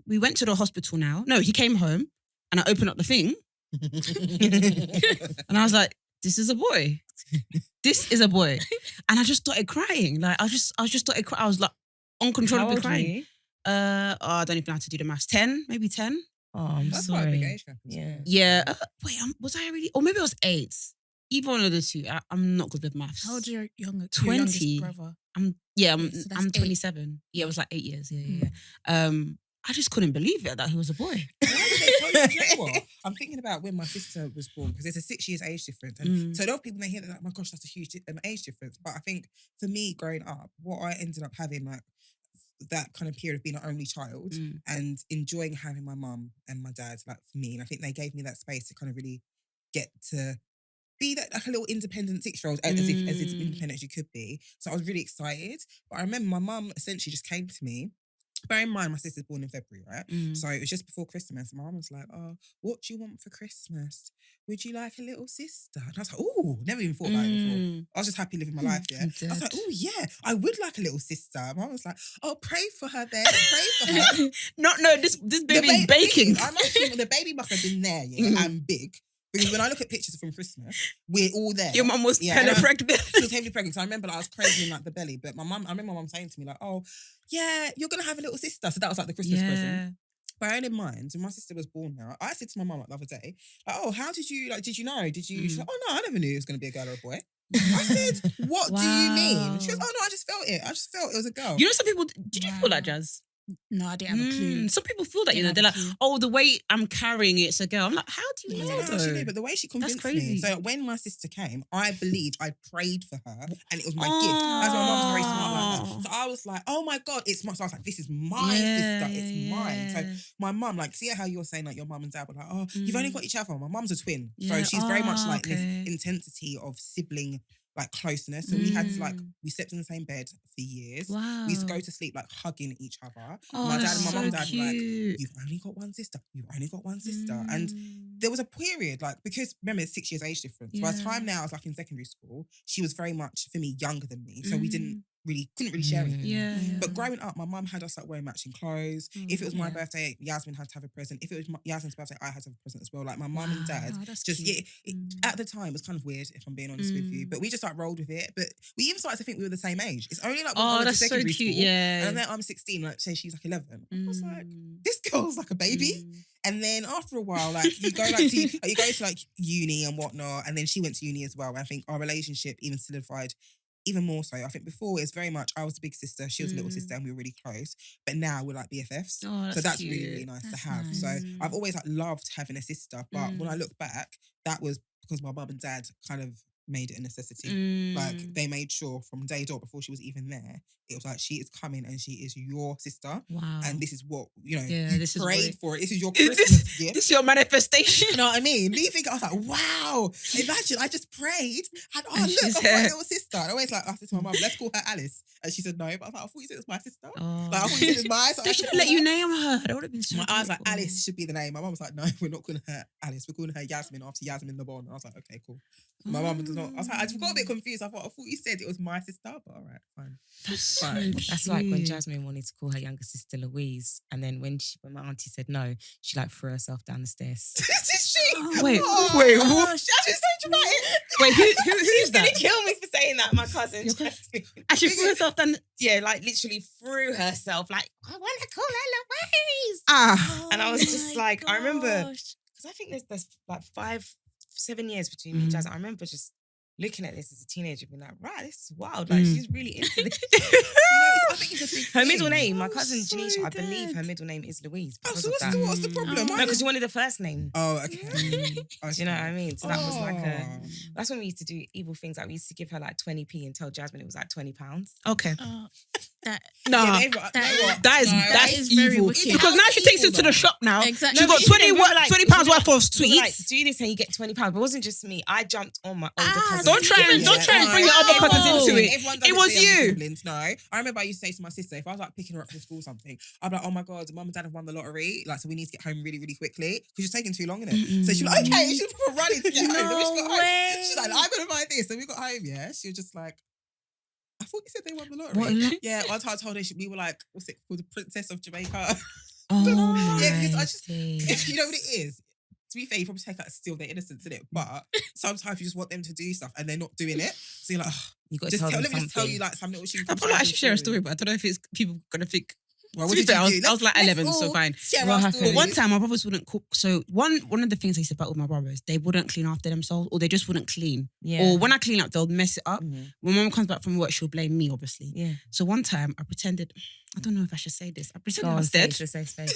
S1: we went to the hospital now. No, he came home and I opened up the thing. And I was like, this is a boy. This is a boy. And I just started crying. Like, I just started crying. I was like, uncontrollably crying. I don't even know how to do the maths. 10, maybe 10.
S3: Oh, I'm
S4: That's
S3: sorry.
S4: quite a big age gap.
S1: Yeah. Wait, was I really? Or maybe I was 8. Either one of the 2. I'm not good with maths.
S2: How old are your
S1: 20.
S2: youngest brother?
S1: I'm
S2: So that's 8.
S1: 27. Yeah, it was like 8 years. Yeah. I just couldn't believe it that he was a boy.
S4: You know what? I'm thinking about when my sister was born because there's a 6 years age difference. And so a lot of people, they hear that, like, my gosh, that's a huge age difference. But I think for me growing up, what I ended up having, like, that kind of period of being an only child and enjoying having my mum and my dad, like, for me. And I think they gave me that space to kind of really get to be that, like, a little independent 6-year-old as independent as you could be. So I was really excited. But I remember my mum essentially just came to me. Bear in mind, my sister's born in February, right? So it was just before Christmas. My mum was like, oh, what do you want for Christmas? Would you like a little sister? And I was like, oh, never even thought about it before. I was just happy living my life, yeah? I was like, oh, yeah, I would like a little sister. My mum was like, oh, pray for her then. Pray for her.
S1: No, this baby's baking.
S4: The baby must have been there, yeah, and big. Because when I look at pictures from Christmas, we're all there.
S1: Your mum was kind of pregnant.
S4: She was heavily pregnant. So I remember, like, I was crazy in, like, the belly. But I remember my mum saying to me, like, oh, yeah, you're going to have a little sister. So that was like the Christmas present. Bearing in mind, when my sister was born now, I said to my mum, like, the other day, like, oh, how did you know? She's like, oh, no, I never knew it was going to be a girl or a boy. I said, what do you mean? She goes, oh, no, I just felt it. I just felt it was a girl.
S1: You know, some people, did you feel that, Jazz?
S2: No, I didn't have a clue.
S1: Some people feel that,
S2: Didn't
S1: they're
S2: have
S1: like,
S2: a clue.
S1: oh, the way I'm carrying it's a girl. I'm like, how do you
S2: Yeah.
S1: know?
S4: I don't actually know,
S1: though?
S4: but the way she convinced
S1: crazy.
S4: me. So when my sister came, I believed I prayed for her, and it was my gift. As my mum's very smart like that. So I was like, oh my God, it's my. So I was like, this is my sister. It's mine. So my mum, like, see how you're saying like your mum and dad were like, oh, you've only got each other. My mum's a twin, so she's very much like this intensity of sibling like closeness. So we had like we slept in the same bed for years.
S1: Wow.
S4: We used to go to sleep like hugging each other.
S1: Oh,
S4: my dad
S1: that's
S4: and my mum and
S1: so
S4: dad were like,
S1: cute.
S4: you've only got one sister. You've only got one sister. And there was a period, like, because remember, it's 6 years age difference. By the time now I was like in secondary school, she was very much, for me, younger than me. So we couldn't really share anything.
S1: Yeah.
S4: But growing up, my mum had us like wearing matching clothes. If it was my birthday, Yasmin had to have a present. If it was Yasmin's birthday, I had to have a present as well. Like my mum and dad, just at the time it was kind of weird, if I'm being honest with you. But we just like rolled with it. But we even started to think we were the same age. It's only like when I went to secondary school, and then I'm 16. Like say she's like 11. I was like, this girl's like a baby. And then after a while, like you go like to, you go to like uni and whatnot, and then she went to uni as well. And I think our relationship even solidified even more so. I think before it's very much I was the big sister, she was the little sister, and we were really close. But now we're like BFFs. So that's
S1: cute.
S4: really, really nice
S2: That's
S4: to have.
S2: nice.
S4: So I've always like loved having a sister, but when I look back, that was because my mum and dad kind of made it a necessity. Like they made sure from day dot before she was even there, it was like she is coming and she is your sister.
S1: Wow.
S4: And this is what you
S1: this is
S4: prayed for it. This is your Christmas gift.
S1: This is your manifestation.
S4: You know what I mean? Me thinking, I was like, wow, imagine I just prayed and look,
S1: she's
S4: I've got
S1: here.
S4: a little sister. And I always like asked to my mum, let's call her Alice. And she said no, but I was like, I thought you said it was my sister.
S1: Oh.
S4: Like I thought you said it was mine. So
S1: They should have let you name her. That would have been so
S4: I was like,
S1: beautiful.
S4: Alice should be the name. My mum was like, no, we're not calling her Alice. We're calling her Yasmin after Yasmin the Bon. I was like, okay, cool. My mum does not. I was like, I just got a bit confused. I thought you said it was my sister, but all right, fine.
S1: That's
S4: Fine.
S3: That's like when Jasmine wanted to call her younger sister Louise, and then when my auntie said no, she like threw herself down the stairs.
S4: This is she.
S1: Wait,
S4: Oh,
S1: wait,
S4: Jasmine's so dramatic.
S1: Wait, who's
S3: Gonna
S1: that?
S3: kill me for saying that. My cousin.
S1: Your
S3: Jasmine.
S1: And she threw herself down.
S3: Yeah, like literally threw herself. Like I want to call her Louise. And I was just
S2: my
S3: like, I remember
S2: gosh.
S3: because I think there's like 7 years between me and Jazz. I remember just looking at this as a teenager, being like, right, this is wild. Like she's really into this.
S4: I think it's a big
S3: Her
S4: thing.
S3: middle name, my
S1: I'm
S3: cousin
S1: so
S3: Janisha, I believe
S1: dead.
S3: her middle name is Louise.
S4: Oh,
S3: Because
S4: so
S3: of
S4: what's
S3: that.
S4: the problem?
S2: Oh.
S3: No, because you wanted the first name.
S4: Oh, okay.
S3: Do you know what I mean? So that was like
S4: Oh.
S3: that's when we used to do evil things. Like we used to give her like 20p and tell Jasmine it was like £20.
S1: Okay.
S2: That
S1: No,
S4: Yeah, you know what?
S1: that's
S2: is very
S1: evil.
S2: wicked.
S1: Because now she takes
S4: Evil
S1: it to the
S4: though.
S1: shop now.
S2: Exactly.
S1: She's got
S3: but even
S1: 20
S3: then, we were like-
S1: £20
S3: we were
S1: worth of
S3: We were like,
S1: sweets.
S3: do this and you get £20. But it wasn't just me. I jumped on my older cousin.
S1: Don't try and bring your other cousins into it.
S4: Everyone does
S1: It was
S4: to younger
S1: you.
S4: siblings, no. I remember I used to say to my sister, if I was like picking her up from school or something, I'd be like, oh my God, mum and dad have won the lottery. Like, so we need to get home really, really quickly because you're taking too long, innit? So she's like, okay, and she was running to get home. Then when she got home, she's like, I'm going to buy this. And we got home, yeah. She was just like, I thought you said they won the lottery. Yeah, one time I told her we were like, what's it called? The Princess of Jamaica.
S1: Oh
S4: Yeah, because I just,
S1: days.
S4: you know what it is? To be fair, you probably take like steal their innocence in it, but sometimes you just want them to do stuff and they're not doing it. So you're like, oh,
S3: You got to
S4: just
S3: tell
S4: tell,
S3: them
S4: let me just tell
S3: something.
S4: you like some little
S1: I feel like I should share a story, but I don't know if it's people gonna think.
S4: Well,
S1: To
S4: what
S1: be
S4: did
S1: fair,
S4: you do?
S1: I was like
S4: Let's
S1: 11, so
S4: all
S1: fine.
S4: share
S3: What
S4: our
S3: happened?
S1: But
S4: stories.
S1: one time, my brothers wouldn't cook. So one of the things I used to battle with my brothers, they wouldn't clean after themselves, or they just wouldn't clean.
S3: Yeah.
S1: Or when I clean up, they'll mess it up.
S3: Mhm.
S1: When mum comes back from work, she'll blame me, obviously.
S3: Yeah.
S1: So one time, I pretended. I don't know if I should say this. I pretended
S3: Go
S1: I
S3: on,
S1: was
S3: say
S1: dead.
S3: it, just say space.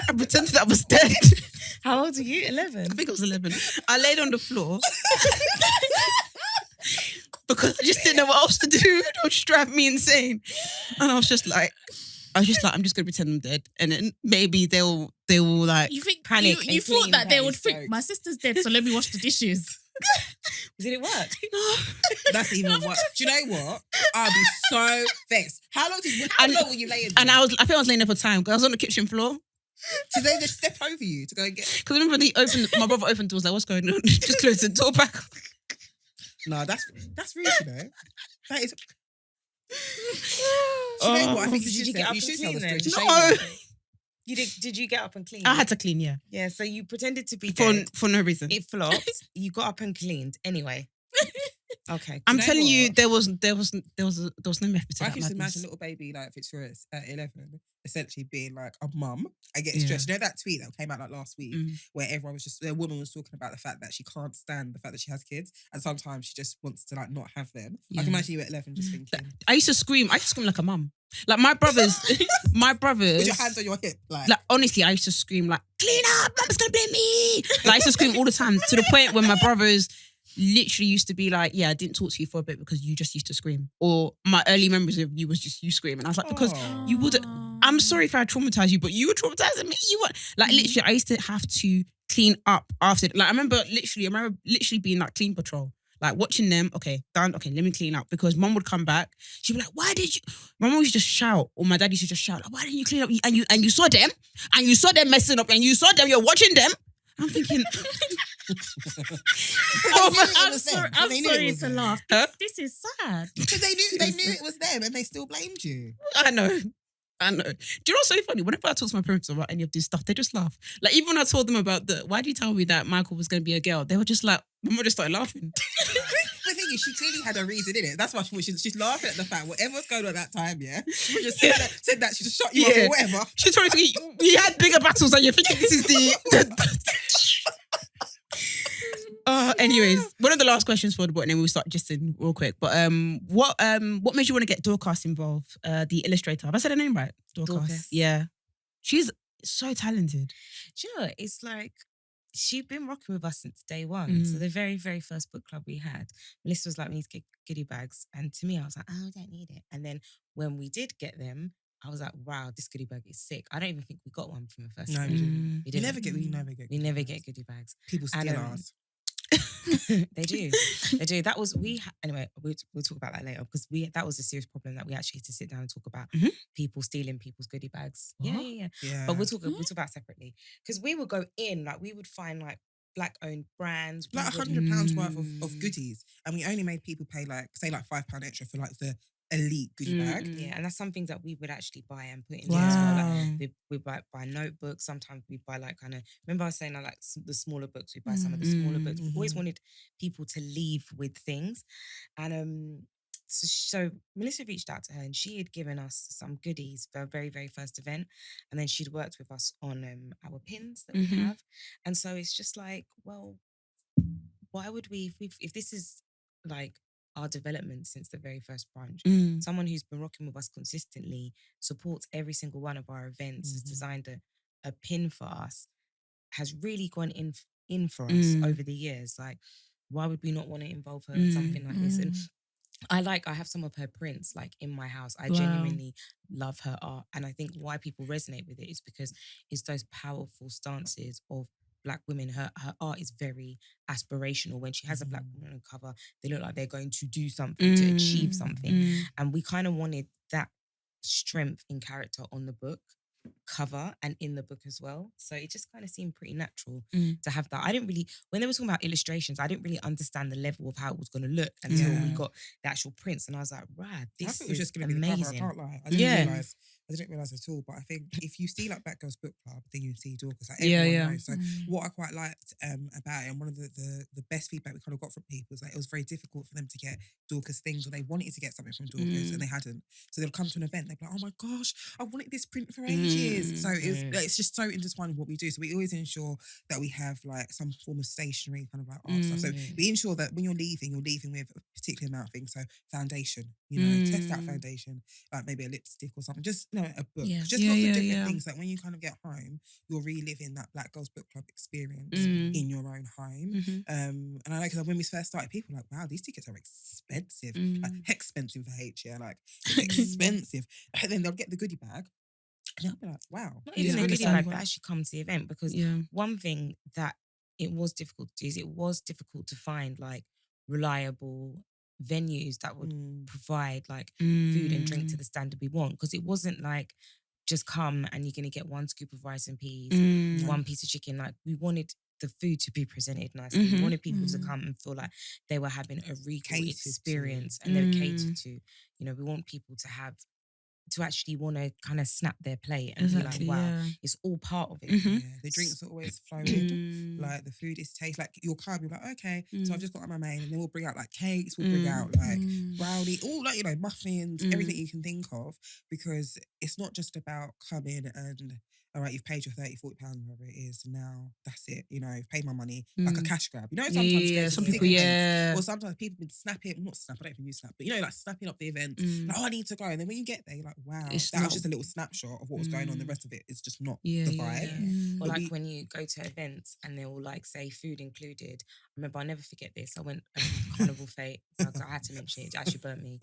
S1: I pretended I was dead.
S3: How old are you? 11.
S1: I think I was 11. I laid on the floor. Because I just didn't know what else to do. It would just drive me insane. And I was just like, I'm just going to pretend I'm dead. And then maybe they will like,
S2: You think
S3: Panic
S2: You
S3: and
S2: thought
S3: clean
S2: that they
S3: that
S2: would
S3: is
S2: think
S3: jokes.
S2: my sister's dead, so let me wash the dishes.
S3: Did it work?
S4: That's even what. Do you know what? I'll be so vexed. How long were you laying there?
S1: and I think I was laying there for time because I was on the kitchen floor.
S4: So they just step over you to go and get.
S1: Because I remember my brother opened the door, was like, what's going on? Just closed the door back.
S4: No, that's rude, you know. That is. Do you know what? I think
S3: Did
S4: you
S3: you
S4: should
S3: get up
S4: you
S3: and
S4: should tell
S3: clean
S4: the
S3: then?
S4: story.
S1: No.
S4: To shame them.
S3: Did you get up and clean?
S1: I had to clean, yeah.
S3: Yeah, so you pretended to be
S1: For
S3: dead.
S1: no reason.
S3: It flopped. You got up and cleaned. Anyway. Okay.
S1: I'm
S4: know
S1: telling you,
S4: what?
S1: there was no method to
S4: I
S1: that
S4: can just
S1: madness.
S4: imagine little baby like Victoria at 11 essentially being like a mum and getting
S1: Yeah.
S4: stressed. You know that tweet that came out like last week
S1: Mm.
S4: where everyone was just, a woman was talking about the fact that she can't stand the fact that she has kids and sometimes she just wants to like not have them. I
S1: Yeah.
S4: can imagine you at 11 just thinking,
S1: I used to scream like a mum. Like my brothers,
S4: with your hands on your hip, like
S1: honestly, I used to scream like, clean up, mum's gonna blame me. Like I used to scream all the time to the point where my brothers literally used to be like, yeah, I didn't talk to you for a bit because you just used to scream. Or my early memories of you was just you screaming. I was like, because
S4: oh.
S1: you would, I'm sorry if I traumatized you, but you were traumatizing me. You were like literally, I used to have to clean up after. Like I remember literally being like clean patrol. Like watching them, okay, done, okay, let me clean up. Because mum would come back, she'd be like, why did you? My mum used to just shout, or my dad used to just shout, like, why didn't you clean up? And you saw them, and you saw them messing up, and you saw them, you're watching them. I'm thinking,
S2: I'm sorry to laugh.
S1: Huh?
S2: This is sad.
S4: Because they knew it was them and they still blamed you.
S1: I know. Do you know what's so funny? Whenever I talk to my parents about any of this stuff, they just laugh. Like even when I told them about why did you tell me that Michael was going to be a girl? They were just like, Mama just started laughing.
S4: The thing is, she clearly had a reason in it. That's why she's laughing at the fact whatever was going on at that time, yeah. She just said that she just shot you up or whatever.
S1: She's trying to say, we had bigger battles than you thinking this is the... Anyways, one of the last questions for the book, and then we'll start just in real quick. But what made you want to get Dorcas involved? The illustrator. Have I said her name right?
S3: Dorcas.
S1: Yeah. She's so talented.
S3: Do you know what? It's like she'd been rocking with us since day one. So the very, very first book club we had, Melissa was like, we need to get goodie bags. And to me, I was like, oh, I don't need it. And then when we did get them, I was like, wow, this goodie bag is sick. I don't even think we got one from the first
S4: No,
S3: time.
S4: we didn't.
S3: We
S4: We never get.
S3: We never get goodie bags.
S4: People steal
S3: And,
S4: ours.
S3: They do. That was anyway. We'll talk about that later because that was a serious problem that we actually had to sit down and talk about. People stealing people's goodie bags.
S1: What?
S3: Yeah. But we'll talk about separately because we would go in like we would find like Black-owned brands,
S4: Like £100 worth of goodies, and we only made people pay like say like £5 extra for like the elite goodie bag.
S3: Yeah, and that's some things that we would actually buy and put in there as well. Like we buy notebooks. Sometimes we buy like kind of. Remember I was saying like the smaller books. We buy some of the smaller books. We always wanted people to leave with things, and so Melissa reached out to her and she had given us some goodies for our very, very first event, and then she'd worked with us on our pins that we have, and so it's just like, well, why would we if this is like our development since the very first branch. Someone who's been rocking with us consistently, supports every single one of our events, has designed a pin for us, has really gone in for us over the years. Like, why would we not want to involve her in something like this? And I have some of her prints like in my house. I genuinely love her art. And I think why people resonate with it is because it's those powerful stances of Black women. Her art is very aspirational. When she has a Black woman on the cover, they look like they're going to do something, to achieve something. And we kind of wanted that strength in character on the book cover and in the book as well. So it just kind of seemed pretty natural to have that. I didn't really, when they were talking about illustrations, I didn't really understand the level of how it was going to look until we got the actual prints. And I was like, right, this
S4: it was
S3: is
S4: just going to be
S3: amazing.
S4: the cover. I can't lie. I didn't realise at all. But I think if you see like Black Girls Book Club, then you see Dorcas. Like everyone knows. So what I quite liked about it, and one of the best feedback we kind of got from people is like it was very difficult for them to get Dorcas things, or they wanted to get something from Dorcas and they hadn't. So they'll come to an event, they'll be like, oh my gosh, I wanted this print for ages. So it's just so intertwined with what we do. So we always ensure that we have like some form of stationery kind of like art stuff. So we ensure that when you're leaving with a particular amount of things. So foundation, test out foundation, like maybe a lipstick or something. Just a book. Just lots of different things. Like when you kind of get home, you're reliving that Black Girls Book Club experience in your own home. And I know because when we first started, people were like, wow, these tickets are expensive. Like expensive for H, like it's expensive. And then they'll get the goodie bag. And I'll be like, wow.
S3: Not even a goodie bag, but actually come to the event. Because one thing that it was difficult to do is it was difficult to find like reliable venues that would provide like food and drink to the standard we want. Because it wasn't like just come and you're going to get one scoop of rice and peas, one piece of chicken. Like we wanted the food to be presented nicely. We wanted people to come and feel like they were having a regal experience and they were catered to. We want people to have to actually want to kind of snap their plate and
S1: Exactly,
S3: be like, wow,
S1: yeah.
S3: it's all part of it.
S1: Mhm.
S4: Yeah, the drinks are always flowing.
S1: Mm.
S4: Like the food is taste. Like you'll come, you're like, okay, so
S1: Mm.
S4: I've just got my main, and then we'll bring out like cakes, we'll bring out like brownie, all like muffins, everything you can think of, because it's not just about coming and all right, you've paid your 30, 40 pounds, whatever it is. Now that's it. You've paid my money like a cash grab. Sometimes you go to
S1: some
S4: sick
S1: people,
S4: events, or sometimes people been snapping, not snap, I don't even use snap, but like snapping up the events. Like, oh, I need to go, and then when you get there, you're like, wow, that was just a little snapshot of what was going on. The rest of it is just not the vibe.
S3: Or like when you go to events and they will like say food included. I remember, I'll never forget this. I went Carnival Fate. I had to mention it. It actually burnt me.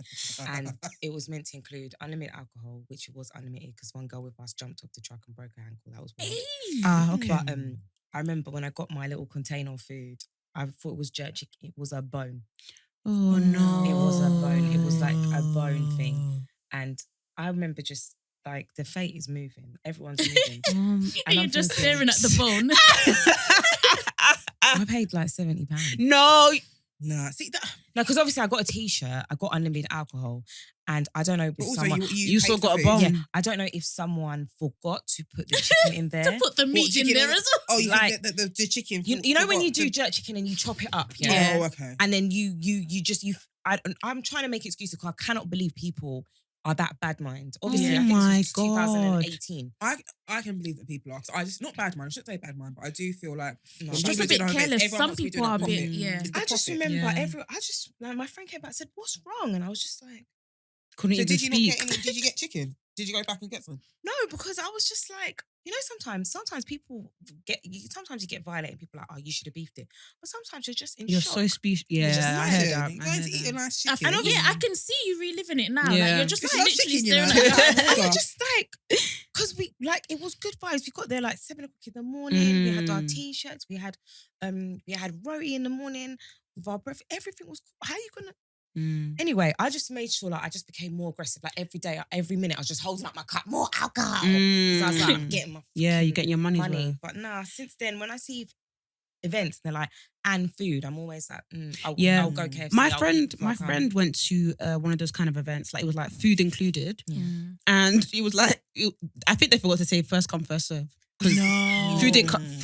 S3: And it was meant to include unlimited alcohol, which was unlimited because one girl with us jumped off the truck and broke her ankle. That was wild.
S1: Okay.
S3: But I remember when I got my little container of food, I thought it was jerk chicken. It was a bone.
S1: Oh no.
S3: It was a bone. It was like a bone thing. And I remember just like the fate is moving. Everyone's moving.
S2: And you're just staring at the bone.
S3: I paid like £70.
S1: No.
S4: Nah, see that.
S3: No, because obviously I got a t-shirt, I got unlimited alcohol, and I don't know if
S4: But also,
S3: someone...
S1: You still
S4: paid
S1: got
S4: for
S1: a
S4: food.
S1: bone.
S3: Yeah, I don't know if someone forgot to put the chicken in there.
S2: To put the meat in there as well.
S4: Oh, you
S3: Like,
S4: think the chicken.
S3: You know when you do
S4: the-
S3: jerk chicken and you chop it up,
S4: Oh, okay.
S3: and then I'm trying to make excuses because I cannot believe people are that bad mind. Obviously,
S1: Oh
S3: I think
S1: my
S3: this was 2018.
S4: I can believe that people are. 'Cause I just not bad mind. I shouldn't say bad mind, but I do feel like
S3: No.
S4: when
S2: It's just
S4: people
S2: a bit
S4: do events,
S2: careless.
S4: everyone
S2: Some
S4: wants to be
S2: people
S4: doing
S2: are a
S4: that
S2: bit,
S4: profit.
S2: yeah.
S4: It's the
S3: I just
S4: profit.
S3: remember my friend came back and said, "What's wrong?" And I was just like,
S1: Couldn't
S4: So
S1: even
S4: did you not
S1: speak.
S4: get any? Did you get chicken? Did you go back and get some?
S3: no, because I was just like, sometimes people sometimes you get violent and people are like, oh, you should have beefed it. But sometimes you're just in
S1: You're
S3: shock.
S1: so speech. Yeah,
S3: just
S1: I heard that.
S4: You're
S1: I
S4: going
S1: heard
S4: to eat a
S1: that.
S4: nice chicken.
S2: And yeah, I can see you reliving it now.
S1: Yeah.
S2: Like you're just
S4: It's
S2: like
S4: not
S2: literally
S4: chicken,
S2: staring
S4: you know.
S2: at
S3: And
S2: that.
S3: we're just like, because we like it was good vibes. We got there like 7 o'clock in the morning. We had our t-shirts. We had roti in the morning with our breath. Everything was cool. How are you gonna? Anyway, I just made sure like I just became more aggressive. Like every day, every minute, I was just holding up my cup, more alcohol. So I was like, I'm getting my
S1: you get your money's
S3: money.
S1: worth.
S3: But nah, since then, when I see events, they're like and food, I'm always like, I'll go KFC.
S1: My
S3: I'll
S1: friend,
S3: eat
S1: my
S3: fuck
S1: friend went to one of those kind of events. Like it was like food included,
S2: Mm.
S1: and it was like I think they forgot to say first come first serve because food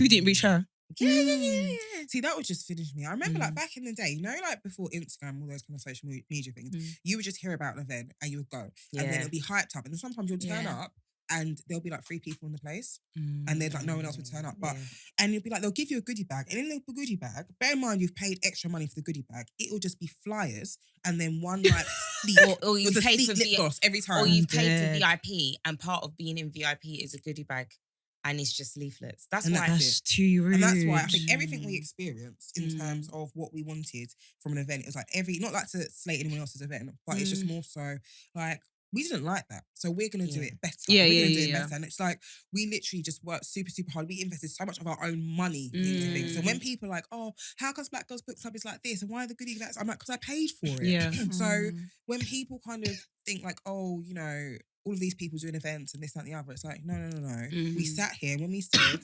S1: didn't reach her.
S3: Yeah.
S4: See, that would just finish me. I remember like back in the day, like before Instagram, all those kind of social media things, you would just hear about an event and you would go. And then it'll be hyped up. And then sometimes you'll turn up and there'll be like 3 people in the place. And then like no one else would turn up. But and you'll be like, they'll give you a goodie bag. And in the goodie bag, bear in mind you've paid extra money for the goodie bag. It'll just be flyers and then one like sleek
S3: or you
S4: with a
S3: pay
S4: sleek
S3: for
S4: lip gloss every time.
S3: Or you've paid for VIP, and part of being in VIP is a goodie bag, and it's just leaflets. That's why
S1: That's too rude.
S4: And that's why I think everything we experienced in terms of what we wanted from an event, it was like not like to slate anyone else's event, but it's just more so like we didn't like that. So we're going to do it better. We're going to do it better. And it's like, we literally just worked super, super hard. We invested so much of our own money into things. So when people are like, oh, how comes Black Girls Book Club is like this? And why are the goodies like this? I'm like, because I paid for it.
S1: Yeah.
S4: So when people kind of think like, oh, all of these people doing events and this, that, and the other, it's like, no. We sat here when we said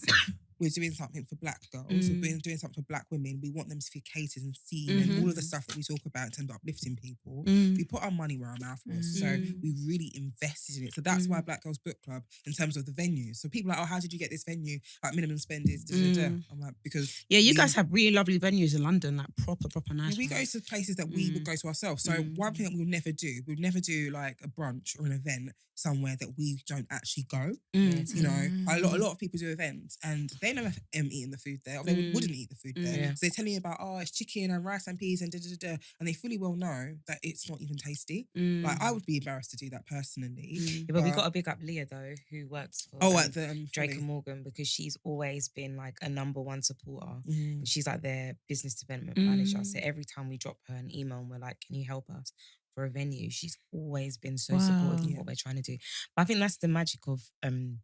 S4: we're doing something for Black girls, we're doing something for Black women, we want them to feel catered and seen and all of the stuff that we talk about in terms of uplifting people. We put our money where our mouth was. So we really invested in it. So that's why Black Girls Book Club, in terms of the venues. So people are like, oh, how did you get this venue? Like minimum spend is I'm like, because
S1: you guys have really lovely venues in London, like proper nice.
S4: we go to places that we would go to ourselves. So one thing that we would never do like a brunch or an event somewhere that we don't actually go. A lot of people do events and they never eaten the food there, or they wouldn't eat the food there. So they're telling you about, oh, it's chicken and rice and peas and and they fully well know that it's not even tasty. Like I would be embarrassed to do that personally.
S3: Yeah, but we got to big up Leah though, who works for
S4: at the
S3: Drake and Morgan, because she's always been like a #1 supporter. And she's like their business development manager. So every time we drop her an email and we're like, can you help us for a venue, she's always been so supportive of what we're trying to do. But I think that's the magic of the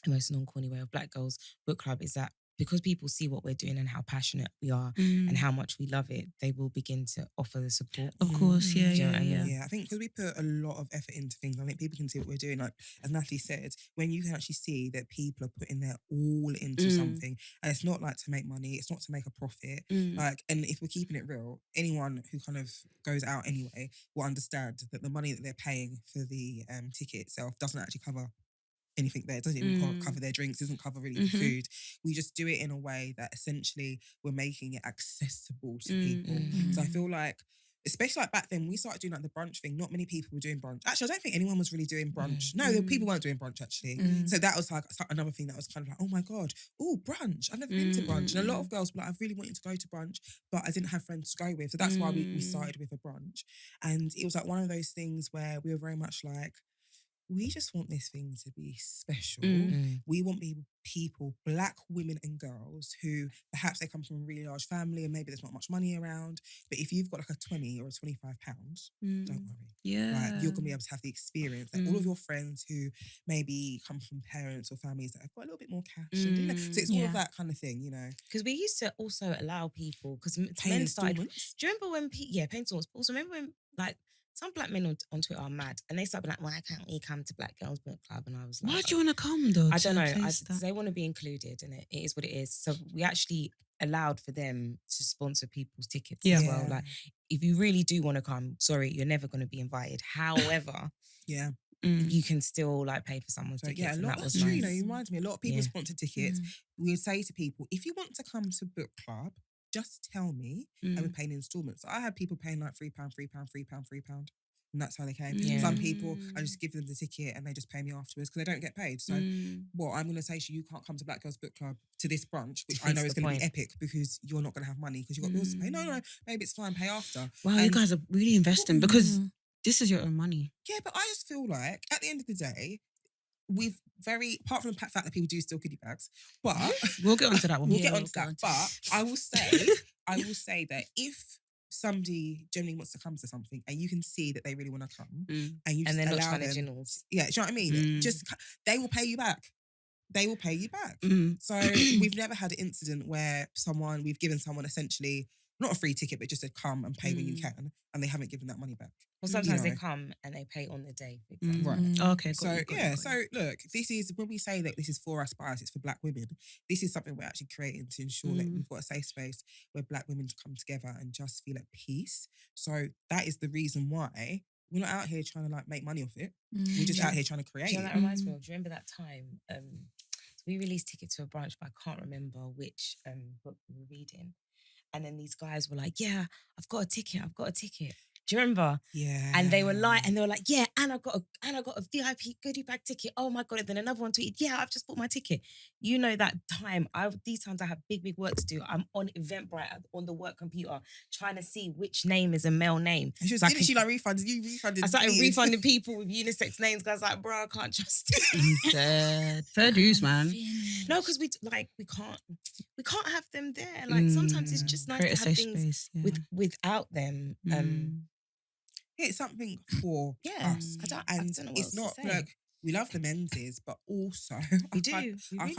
S3: most non-corny way of Black Girls Book Club, is that because people see what we're doing and how passionate we are and how much we love it, they will begin to offer the support.
S1: Of course, yeah,
S3: Do you know
S1: yeah,
S3: what I
S1: yeah.
S3: mean?
S4: Yeah, I think because we put a lot of effort into things, I think people can see what we're doing. Like as Natalie said, when you can actually see that people are putting their all into something, and it's not like to make money, it's not to make a profit. Like, and if we're keeping it real, anyone who kind of goes out anyway will understand that the money that they're paying for the ticket itself doesn't actually cover anything there. It doesn't even cover their drinks, doesn't cover really the food. We just do it in a way that essentially we're making it accessible to people. So I feel like, especially like back then, we started doing like the brunch thing. Not many people were doing brunch. Actually, I don't think anyone was really doing brunch. No, people weren't doing brunch actually. So that was like another thing that was kind of like, oh my God, oh, brunch. I've never been to brunch. And a lot of girls were like, I really wanted to go to brunch, but I didn't have friends to go with. So that's why we started with a brunch. And it was like one of those things where we were very much like, we just want this thing to be special. We want people, black women and girls who perhaps they come from a really large family and maybe there's not much money around. But if you've got like a 20 or a 25 pounds, don't worry.
S1: Yeah.
S4: Like you're going to be able to have the experience. Like all of your friends who maybe come from parents or families that have got a little bit more cash. And, you know, so it's all of that kind of thing, you know.
S3: Because we used to also allow people, because
S4: Paying
S3: men started...
S4: installments.
S3: Do you remember when... paying installments. But also remember when, like, some black men on Twitter are mad and they start being like, why can't we come to Black Girls Book Club? And I was like...
S1: Why do you want to come though?
S3: I don't know. They want to be included in it. It is what it is. So we actually allowed for them to sponsor people's tickets as well. Like, if you really do want to come, sorry, you're never going to be invited. However... you can still like pay for someone's tickets.
S4: Yeah, a lot. That's true. You know, you remind me. A lot of people sponsor tickets. We would say to people, if you want to come to book club, just tell me, and we're paying installments. So I had people paying like £3, £3, and that's how they came. Some people, I just give them the ticket and they just pay me afterwards because they don't get paid. So, what I'm going to say to you, you can't come to Black Girls Book Club to this brunch, which I know is going to be epic because you're not going to have money because you've got bills to pay. No, maybe it's fine, pay after.
S1: Wow, you guys are really investing because this is your own money.
S4: Yeah, but I just feel like at the end of the day, apart from the fact that people do steal goodie bags, but
S1: we'll get onto that one.
S4: We'll get onto that. But I will say that if somebody generally wants to come to something and you can see that they really want to come and you just
S3: they're
S4: allow
S3: not
S4: them,
S3: generals.
S4: Yeah, do you know what I mean? They will pay you back. They will pay you back. So we've never had an incident where we've given someone essentially not a free ticket, but just said come and pay when you can, and they haven't given that money back.
S3: Well, sometimes they come and they pay on the day.
S4: Right.
S1: Okay.
S4: So look, this is when we say that this is for us bias, it's for black women. This is something we're actually creating to ensure that we've got a safe space where black women come together and just feel at peace. So that is the reason why we're not out here trying to like make money off it. We're just out here trying to create.
S3: Do you know, that reminds me of? Do you remember that time? We released tickets to a brunch, but I can't remember which book we were reading. And then these guys were like, yeah, I've got a ticket. Do you remember?
S4: Yeah.
S3: And they were like, yeah, and I got a VIP goodie bag ticket. Oh my God. And then another one tweeted, yeah, I've just bought my ticket. You know that time, these times I have big work to do. I'm on Eventbrite on the work computer trying to see which name is a male name.
S4: And she was giving you like refunds. You refunded.
S3: I started refunding people with unisex names because I was like, bro, I can't trust
S1: it. Fair dues, man.
S3: No, because we can't have them there. Like sometimes it's just nice to have things without them.
S4: It's something for us. I don't know what it's not like we love the menses, but also
S3: we do.
S4: I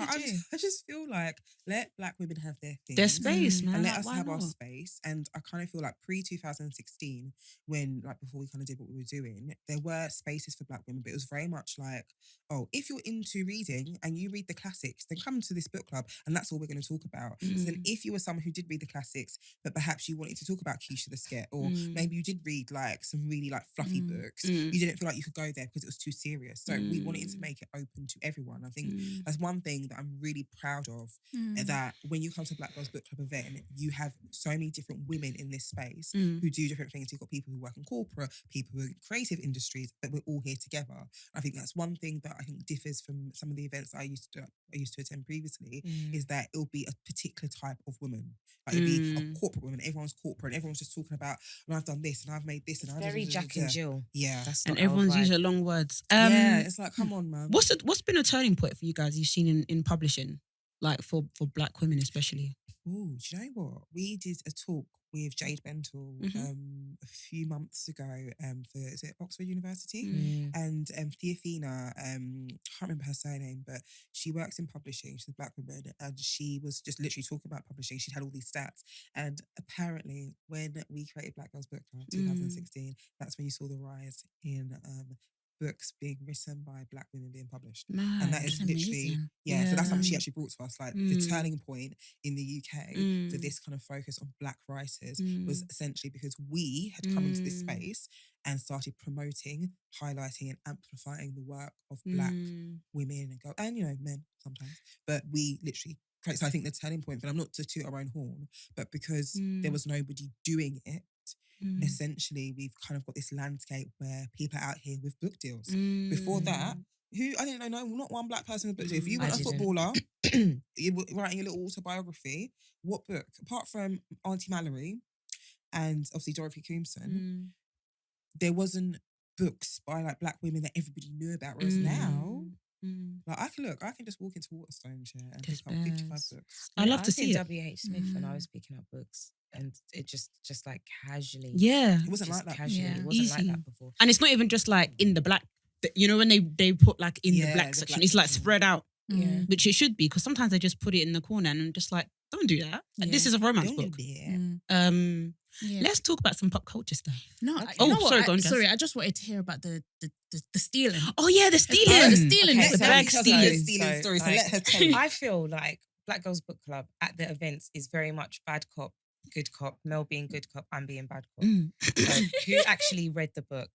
S4: just feel like let black women have their thing,
S1: their space, man,
S4: and let us have our space. And I kind of feel like pre-2016, when like before we kind of did what we were doing, there were spaces for black women, but it was very much like, oh, if you're into reading and you read the classics, then come to this book club, and that's all we're going to talk about. So then, if you were someone who did read the classics, but perhaps you wanted to talk about Keisha the Sket, or maybe you did read like some really like fluffy books, you didn't feel like you could go there because it was too serious. So we wanted to make it open to everyone. I think that's one thing that I'm really proud of, that when you come to Black Girls Book Club event, you have so many different women in this space who do different things. You've got people who work in corporate, people who are in creative industries, but we're all here together. I think that's one thing that I think differs from some of the events that I used to attend previously, is that it'll be a particular type of woman. Like it'll be a corporate woman. Everyone's corporate, and everyone's just talking about, and I've done this, and I've made this, and I've
S3: very Jack and Jill.
S4: Yeah,
S1: and everyone's using long words.
S4: Yeah, it's like, come on, man.
S1: What's been a turning point for you guys you've seen in publishing, like for black women especially?
S4: Oh, do you know what? We did a talk with Jade Bentle a few months ago for, is it Oxford University? And Theophina, I can't remember her surname, but she works in publishing. She's a black woman, and she was just literally talking about publishing. She'd had all these stats, and apparently when we created Black Girls Book Club 2016, that's when you saw the rise in books being written by black women being published. And that is
S2: That's
S4: literally,
S2: amazing.
S4: so that's something she actually brought to us. Like the turning point in the UK for this kind of focus on black writers was essentially because we had come into this space and started promoting, highlighting and amplifying the work of black women and girls, and, you know, men sometimes. But we literally, so I think the turning point, but I'm not to toot our own horn, but because there was nobody doing it, essentially we've kind of got this landscape where people are out here with book deals. Before that, I didn't know, not one black person with book deal. If you were a footballer, you were writing a little autobiography, what book? Apart from Auntie Mallory and obviously Dorothy Coomson, there wasn't books by like black women that everybody knew about. Whereas now, like I can just walk into Waterstone and pick up 55 books.
S1: I love to see it.
S3: W.H. Smith when I was picking up books, and it just like casually.
S1: Yeah,
S4: it wasn't like that.
S3: Casually,
S2: Yeah.
S3: it wasn't
S1: Easy.
S3: like that before.
S1: And it's not even just like in the black. You know when they put like in the black
S4: the
S1: section,
S4: black
S1: it's like
S4: section.
S1: spread out,
S3: Yeah.
S1: which it should be, because sometimes they just put it in the corner and I'm just like, don't do that. Like, this
S2: Yeah.
S1: is a romance
S4: Don't
S1: book.
S4: do that.
S2: Yeah.
S1: Let's talk about some pop culture stuff.
S2: No,
S4: Okay.
S1: Oh,
S2: you know what?
S1: sorry, go on, Jess.
S2: Sorry, I just wanted to hear about the stealing.
S1: Oh yeah, the stealing.
S2: The stealing.
S4: Let
S1: The
S4: her
S1: bag
S4: tell
S1: stealing.
S4: her stealing story. So
S3: like,
S4: let her tell you.
S3: I feel like Black Girls Book Club at the events is very much bad cop, good cop. Mel being good cop, I'm being bad cop. So who actually read the book?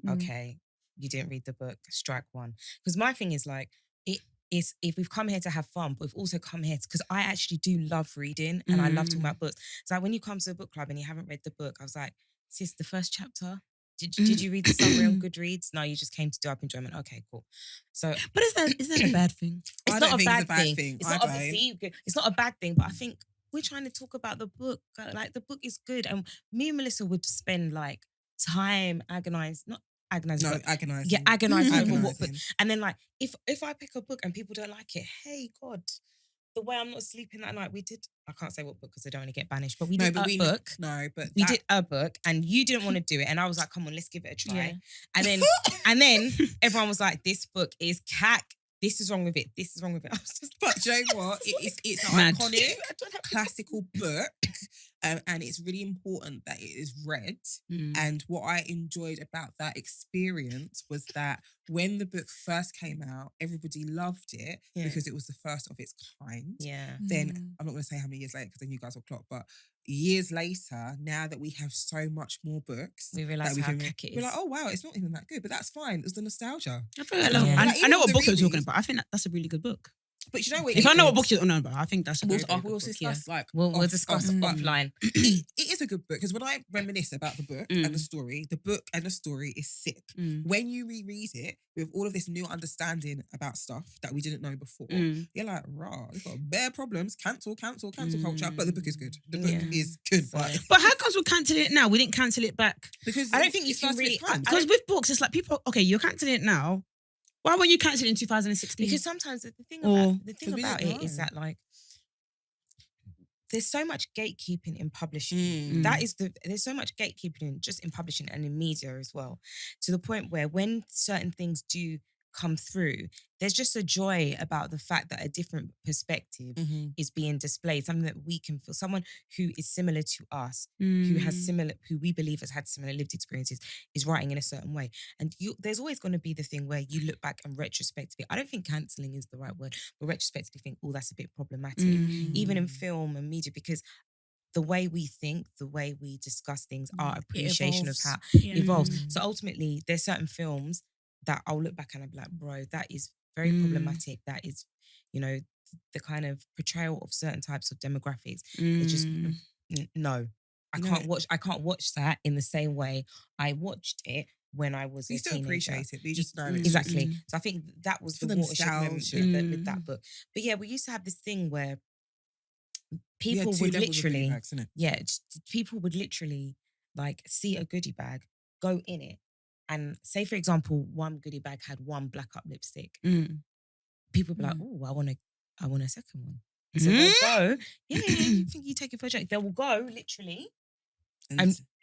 S3: Okay, you didn't read the book. Strike one. Because my thing is like, it is, if we've come here to have fun, but we've also come here because I actually do love reading and I love talking about books. So like when you come to a book club and you haven't read the book, I was like, sis, the first chapter. Did you read the summary on Goodreads? No, you just came to do up enjoyment. Okay, cool. So,
S1: But is that a bad thing?
S3: it's
S4: I
S3: not
S4: don't
S3: a
S4: think
S3: bad
S4: it's a bad
S3: thing.
S4: thing.
S3: It's
S4: I
S3: not a,
S4: don't.
S3: see, it's not a bad thing, but I think we're trying to talk about the book. Like the book is good, and me and Melissa would spend like time agonizing,
S4: Agonizing.
S3: agonizing over what book.
S4: Agonising.
S3: And then like if I pick a book and people don't like it, hey God, the way I'm not sleeping that night, I can't say what book because I don't want to get banished, but we did a book. We did a book and you didn't want to do it. And I was like, come on, let's give it a try.
S2: Yeah.
S3: And then everyone was like, this book is cack. This is wrong with it. This is wrong with it. I was just
S4: But do you know what? It's an
S1: Mad.
S4: iconic, classical book. And it's really important that it is read. And what I enjoyed about that experience was that when the book first came out, everybody loved it because it was the first of its kind.
S3: Yeah.
S4: Then, I'm not going to say how many years later because then you guys will clock, but years later, now that we have so much more books,
S3: We realise how cack it
S4: we're
S3: is.
S4: like, oh wow, it's not even that good, but that's fine. It was the nostalgia.
S1: I know what book you're talking
S4: about.
S1: about. I think that's a really good book.
S4: But you know what?
S1: If I know what book you're talking about, I think that's a very, very good
S4: we'll
S1: book,
S4: discuss like
S3: We'll
S4: off-
S3: discuss
S4: off-
S3: offline.
S4: It is a good book because when I reminisce about the book and the book and the story is sick. When you reread it with all of this new understanding about stuff that we didn't know before, you're like, rah, it's got bare problems. Cancel culture. But the book is good. The book is good.
S1: But how comes we're cancelling it now? We didn't cancel it back.
S4: Because
S3: I don't think you
S4: it's
S3: can
S4: first of its
S3: really-
S4: kind.
S1: Because with books, it's like people, okay, you're cancelling it now. Why weren't you cancelling in 2016?
S3: Because sometimes the thing
S1: Or-
S3: about it is that like there's so much gatekeeping in publishing. There's so much gatekeeping just in publishing and in media as well. To the point where when certain things do come through, there's just a joy about the fact that a different perspective is being displayed, something that we can feel, someone who is similar to us, who we believe has had similar lived experiences, is writing in a certain way. And there's always going to be the thing where you look back and retrospectively, I don't think cancelling is the right word, but retrospectively think, oh, that's a bit problematic, even in film and media, because the way we think, the way we discuss things, our appreciation of how it evolves. So ultimately, there's certain films that I'll look back and I'll be like, bro, that is very problematic. That is, the kind of portrayal of certain types of demographics. It's just no. I can't watch that in the same way I watched it when I was a
S4: still
S3: teenager.
S4: appreciate it, but you just know it's
S3: exactly. So I think that was
S4: for
S3: the
S4: the
S3: watershed moment
S4: nostalgia.
S3: with that book. But yeah, we used to have this thing where
S4: We had
S3: people
S4: two
S3: would
S4: levels of goodie
S3: literally,
S4: bags, innit?
S3: people would literally like see a goodie bag, go in it, and say for example, one goodie bag had one black up lipstick. People would be like, oh, I want a second one. So they'll go, you think you take it for a joke? They will go literally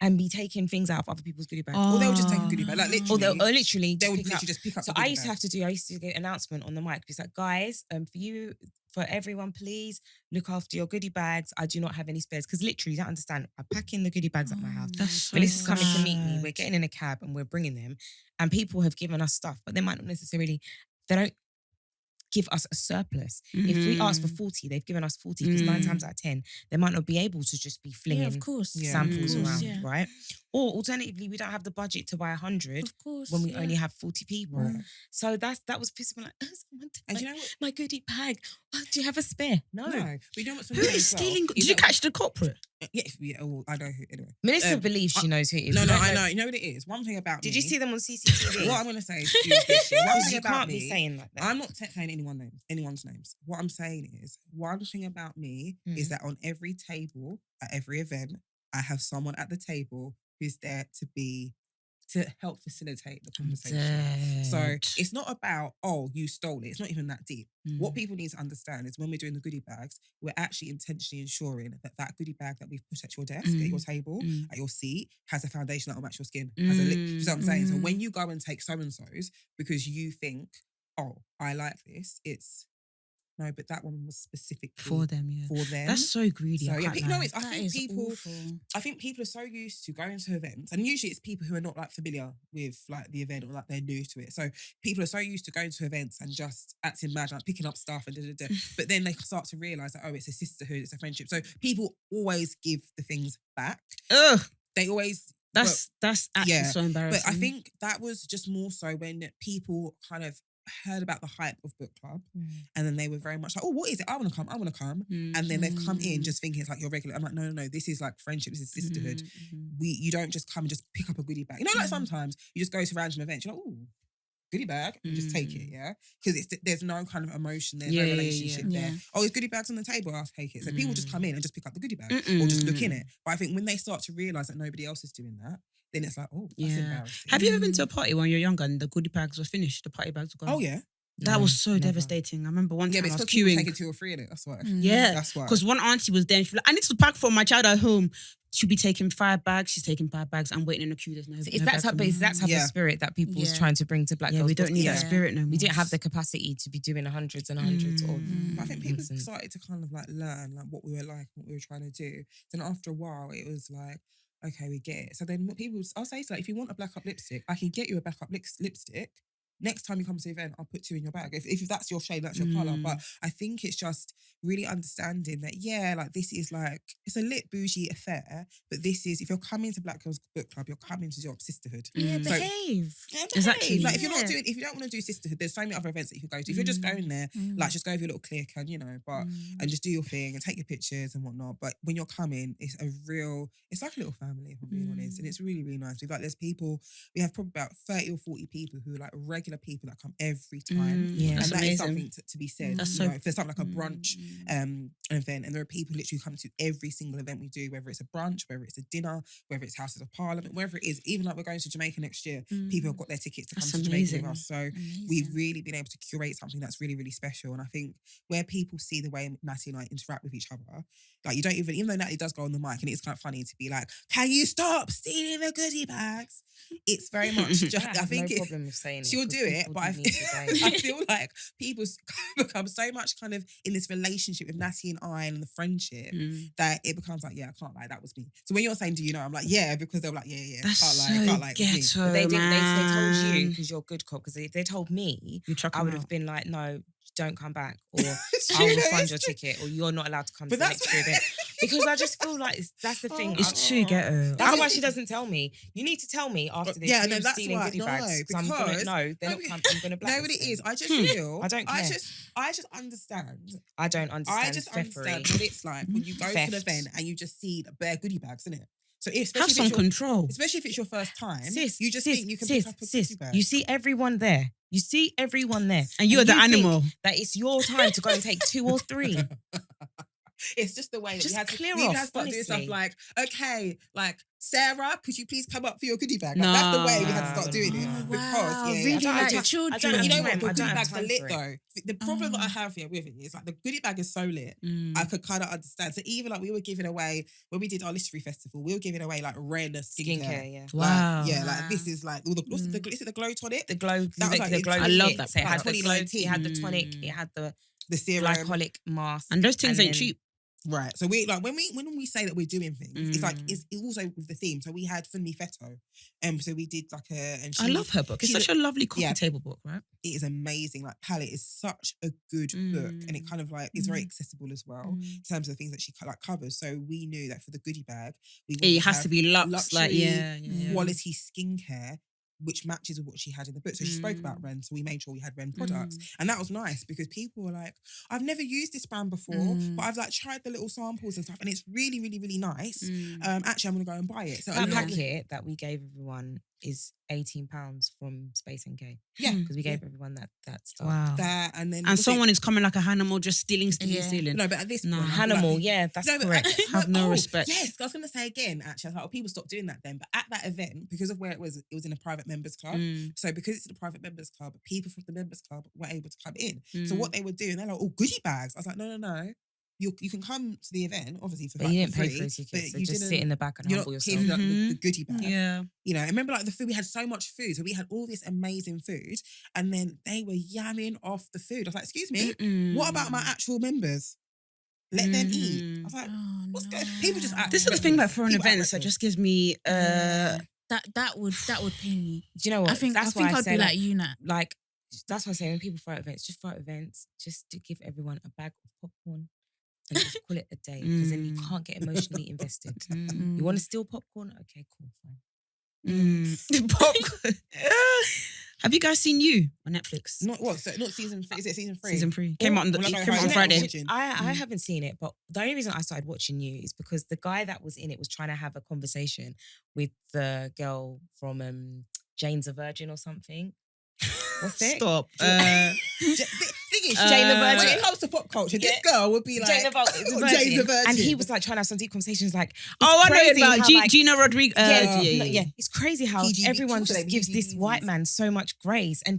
S3: and be taking things out of other people's goodie bags.
S4: Or they'll just take a goodie bag. Like
S3: Or
S4: literally.
S3: they'll literally
S4: They would
S3: pick
S4: literally
S3: up.
S4: just pick up
S3: So
S4: the
S3: I
S4: goodie
S3: used to get an announcement on the mic. It's like, guys, for everyone, please look after your goodie bags. I do not have any spares. Because literally, you don't understand. I'm packing the goodie bags at my house.
S1: That's so
S3: Melissa's coming to meet me.
S1: sad.
S3: We're getting in a cab and we're bringing them. And people have given us stuff, but they might not necessarily, they don't give us a surplus. If we ask for 40, they've given us 40 because 9 times out of 10, they might not be able to just be flinging
S2: of course.
S3: samples
S2: Of course,
S3: around, right? Or alternatively, we don't have the budget to buy 100
S2: Of course.
S3: when we only have 40 people.
S4: Right.
S3: So that was pissing me like, someone take
S4: And you know what?
S3: my goodie bag. Oh, do you have a spare? No.
S4: No. But you know what's
S1: Who is stealing? Did you catch the culprit?
S4: Yeah, well, I know who. Anyway.
S3: Melissa believes she knows who it is.
S4: No,
S3: You don't
S4: I know. You know what it is? One thing about
S3: Did
S4: me.
S3: you see them on CCTV?
S4: What I'm going to say is, one thing
S3: You
S4: about
S3: can't
S4: me,
S3: be saying like that.
S4: I'm not saying anyone's names. What I'm saying is, one thing about me is that on every table, at every event, I have someone at the table who's there to help facilitate the conversation. So it's not about, oh, you stole it. It's not even that deep. What people need to understand is when we're doing the goodie bags, we're actually intentionally ensuring that goodie bag that we've put at your desk, at your table, at your seat, has a foundation that will match your skin. Has a lip. You know what I'm saying? So when you go and take so-and-so's because you think, oh, I like this, it's, no, but that one was specific
S1: For them, yeah.
S4: For them.
S1: That's so greedy.
S4: So
S1: I
S4: yeah,
S1: can't
S4: no,
S1: lie.
S4: it's, I think people are so used to going to events, and usually it's people who are not like familiar with like the event or like they're new to it. So people are so used to going to events and just acting mad, like picking up stuff and da. But then they start to realise that, oh, it's a sisterhood, it's a friendship. So people always give the things back.
S1: Ugh.
S4: They always.
S1: That's actually so embarrassing.
S4: But I think that was just more so when people kind of heard about the hype of book club and then they were very much like, oh, what is it? I want to come. And then they've come in just thinking it's like your regular. I'm like, no, this is like friendship, this is sisterhood. You don't just come and just pick up a goodie bag. You know, like sometimes you just go to random events, you're like, oh, goodie bag, and just take it, yeah? Because there's no kind of emotion, there's no relationship there. Oh, is goodie bags on the table? I'll take it. So people just come in and just pick up the goodie bag or just look in it. But I think when they start to realise that nobody else is doing that, then it's like, oh, that's embarrassing.
S1: Have you ever been to a party when you're younger and the goodie bags were finished, the party bags were gone?
S4: Oh, yeah.
S1: That was so devastating. I remember one time
S4: but
S1: I was
S4: it's because
S1: queuing.
S4: taking 2 or 3 in it, that's why.
S1: Yeah,
S4: that's why.
S1: Because one auntie was there and she was like, I need to pack for my child at home. She'll be taking 5 bags. She's taking 5 bags. I'm waiting in the queue. There's no.
S3: It's that type of spirit that people was trying to bring to Black
S1: Yeah,
S3: Girls.
S1: we don't need that spirit no more.
S3: We didn't have the capacity to be doing hundreds and hundreds of.
S4: I think people started to kind of like learn like what we were like, what we were trying to do. Then after a while, it was like, okay, we get it. So then people, I'll say so like, if you want a black up lipstick, I can get you a black up lipstick. Next time you come to the event, I'll put 2 in your bag. If that's your shade, that's your colour. But I think it's just really understanding that, yeah, like this is like, it's a lit bougie affair, but this is, if you're coming to Black Girls Book Club, you're coming to your sisterhood.
S2: Yeah,
S4: So,
S2: behave.
S1: Exactly.
S4: Like if you're not doing, if you don't want to do sisterhood, there's so many other events that you could go to. If you're just going there, like just go with your little clique and, you know, but, and just do your thing and take your pictures and whatnot. But when you're coming, it's like a little family, if I'm being honest. And it's really, really nice. We have probably about 30 or 40 people who are like regular people that come every time.
S1: Yeah,
S4: and
S1: that's
S4: that is
S1: amazing.
S4: something to be said.
S1: That's
S4: you
S1: so-
S4: know, if there's something like a brunch event, and there are people who literally come to every single event we do, whether it's a brunch, whether it's a dinner, whether it's Houses of Parliament, wherever it is. Even like we're going to Jamaica next year, people have got their tickets to come
S1: That's
S4: to Jamaica
S1: amazing.
S4: with us. So we've really been able to curate something that's really, really special. And I think where people see the way Natty and I interact with each other, like you don't even though Natty does go on the mic and it's kind of funny to be like, can you stop stealing the goodie bags? It's very much just, I think
S3: no problem with saying
S4: she'll
S3: it.
S4: do it, but I feel like people become so much kind of in this relationship with Natty and I and the friendship that it becomes like, yeah, I can't lie, that was me. So when you're saying, do you know? I'm like, yeah, because they're like, yeah,
S1: That's
S4: can't lie, it was me.
S1: ghetto,
S3: They told you
S1: man.
S3: because you're a good cop. Because if they told me,
S1: You chuck
S3: I
S1: 'em
S3: would have
S1: out.
S3: been like, no, don't come back, or
S4: You
S3: I'll
S4: know,
S3: refund
S4: it's
S3: your
S4: true.
S3: ticket, or you're not allowed to come
S4: But
S3: to the
S4: that's-
S3: next year event. Because I just feel like that's the thing.
S1: It's too ghetto.
S3: That's why she doesn't tell me. You need to tell me after this.
S4: Yeah,
S3: who's
S4: no, that's
S3: stealing
S4: why.
S3: goodie
S4: No,
S3: bags. So I'm gonna
S4: because-
S3: they're not coming. I'm gonna
S4: No,
S3: blacklist
S4: what it
S3: them.
S4: is, I just feel,
S3: I don't care.
S4: I just understand.
S3: I don't understand.
S4: I just
S3: theffery.
S4: understand what it's like when you go to an
S3: Theft.
S4: event and you just see the bare goodie bags, innit? So
S1: Have some control.
S4: especially if it's your first time,
S3: Sis,
S4: you just
S3: sis,
S4: think you can
S3: sis,
S4: pick up a
S3: sis,
S4: goodie bag.
S3: you see everyone there. You see everyone there.
S1: And you're the
S3: you think
S1: animal.
S3: that it's your time to go and take 2 or 3.
S4: It's just the way that
S3: Just
S4: we had to,
S3: clear
S4: we
S3: off,
S4: had to start doing stuff
S3: honestly.
S4: like, okay, like Sarah, could you please come up for your goodie bag? Like, that's the way we had to start doing it.
S2: Oh,
S4: Because,
S2: wow.
S4: yeah,
S2: Really
S3: I
S2: like
S3: just-
S2: children.
S3: I don't have
S4: you know
S3: time.
S4: what?
S3: I
S4: The
S3: don't
S4: goodie
S3: have
S4: bags are
S3: time
S4: lit
S3: for it.
S4: though. The problem that I have here with it is like the goodie bag is so lit. I could kind of understand. So even like we were giving away when we did our literary festival, we were giving away like Ren skincare.
S3: Yeah.
S1: Wow.
S4: Like, yeah, like this is like all the what's the is it the glow tonic?
S3: The glow,
S4: That was like
S3: the glow.
S1: I love
S3: kits.
S1: that
S3: It had
S1: product.
S3: the glow. It
S4: 2019.
S3: had the tonic. It had the
S4: The serum.
S3: glycolic mask.
S1: And those things ain't
S3: then-
S1: cheap.
S4: Right. So we like when we say that we're doing things, it's like
S1: Mm.
S4: it's also with the theme. So we had Funmi Feto. So we did like and
S1: I love her book. It's
S4: she's
S1: such a lovely coffee
S4: yeah.
S1: table book, right?
S4: it is amazing. Like Palette is such a good book, and it kind of like is very accessible as well in terms of the things that she like covers. So we knew that for the goodie bag, we wanted
S1: It has to be luxe,
S4: luxury,
S1: like yeah.
S4: quality skincare, which matches with what she had in the book. So she spoke about Ren, so we made sure we had Ren products, and that was nice because people were like, "I've never used this brand before, but I've like tried the little samples and stuff, and it's really, really, really nice. Actually, I'm gonna go and buy it." So
S3: That packet that we gave everyone is £18 from Space NK.
S4: Yeah,
S3: Because we gave everyone that stuff.
S1: Wow.
S4: that, and then
S1: And
S4: what's
S1: someone
S4: it?
S1: is coming like a Hannibal, just stealing.
S4: No, but at this
S1: No.
S4: point, I feel
S3: Hanimal,
S4: like-
S3: yeah, that's
S4: No, but
S3: correct.
S1: Have no respect.
S4: Yes, I was going to say again, actually, I was like, oh, people stopped doing that then. But at that event, because of where it was in a private members club. So because it's in a private members club, people from the members club were able to come in. So what they were doing, they're like, oh, goodie bags. I was like, no. You can come to the event, obviously, for
S3: But
S4: like,
S3: you didn't
S4: for
S3: pay
S4: free,
S3: for the tickets,
S4: but
S3: so
S4: you
S3: just
S4: didn't,
S3: sit in the back and
S4: you're
S3: humble
S4: not
S3: yourself.
S4: paying for the goodie bag.
S1: Yeah.
S4: You know, I remember like the food, we had so much food. So we had all this amazing food and then they were yamming off the food. I was like, excuse me, what about my actual members? Let them eat. I was like, what's good? People just act
S1: This is the thing about foreign
S4: People act
S1: events that
S4: reckless.
S1: just gives me
S2: That would pain me.
S3: Do you know what?
S2: I think
S3: that's why
S2: I'd
S3: say,
S2: be like you, Nat.
S3: like, that's why I say when people throw out events, just throw out events, just to give everyone a bag of popcorn and just call it a day. Because then you can't get emotionally invested. You want to steal popcorn? Okay, cool, fine.
S1: Popcorn. Have you guys seen You on Netflix?
S4: Not what? So not season 3. Is it season 3?
S1: Season 3 came out on,
S4: Well, I know
S1: came out
S4: how
S1: on
S4: it
S1: Friday.
S4: is.
S3: I haven't seen it, but the only reason I started watching You is because the guy that was in it was trying to have a conversation with the girl from Jane's a Virgin or something. What's it?
S1: Stop.
S4: Thing is,
S3: Jane the
S4: when
S3: Virgin.
S4: it comes to pop culture, this girl would be like,
S3: Jane the
S4: Jane the Virgin.
S3: And he was like trying to have some deep conversations like,
S1: Oh, I know
S3: crazy
S1: about
S3: how, like,
S1: Gina Rodriguez.
S3: yeah. It's crazy how
S4: PGB,
S3: everyone
S4: what's her
S3: just
S4: name?
S3: gives this
S4: PGB.
S3: white man so much grace, and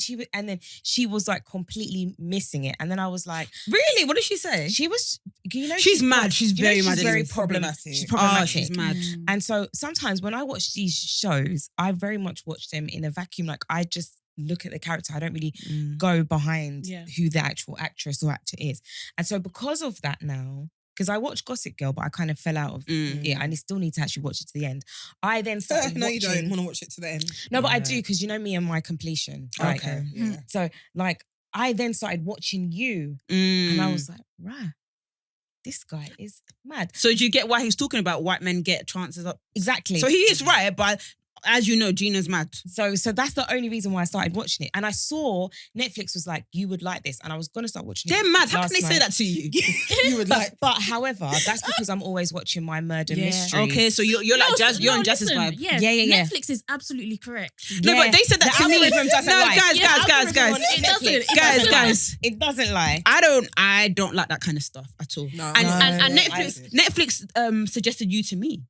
S3: then she was like completely missing it, and then I was like,
S1: Really? What did she say?
S3: she was, you know,
S1: She's mad. She's
S3: you know,
S1: very mad.
S3: She's very
S1: She's
S3: problematic. She's
S1: Oh,
S3: problematic.
S1: she's mad.
S3: And so sometimes when I watch these shows, I very much watch them in a vacuum. Like I just look at the character. I don't really go behind who the actual actress or actor is. And so because of that now, because I watched Gossip Girl, but I kind of fell out of it, and I still need to actually watch it to the end. I then started
S4: No,
S3: watching.
S4: you don't want to watch it to the end.
S3: No, but I do, because you know me and my completion. Like,
S1: Okay.
S4: Yeah.
S3: So like I then started watching You, and I was like, right, this guy is mad.
S1: So do you get why he's talking about white men get chances up?
S3: Exactly.
S1: So he is right, but as you know, Gina's mad.
S3: So that's the only reason why I started watching it. And I saw Netflix was like, you would like this. And I was going to start watching it.
S1: They're mad. How
S3: last
S1: can they say
S3: night.
S1: that to you?
S4: You would like.
S3: But however, that's because I'm always watching my murder mystery.
S1: Okay, so you're like Jazz. You're on Jazz's
S2: listen,
S1: vibe.
S2: Yeah,
S3: Yeah.
S2: Netflix is absolutely correct.
S1: No, but they said that
S3: The
S1: to me.
S3: algorithm doesn't
S1: No,
S3: lie.
S1: guys,
S2: Yeah,
S1: guys.
S2: it doesn't. It doesn't.
S1: Guys.
S3: It doesn't lie.
S1: I don't like that kind of stuff at all.
S4: No,
S1: And
S4: no,
S1: Netflix suggested You to me.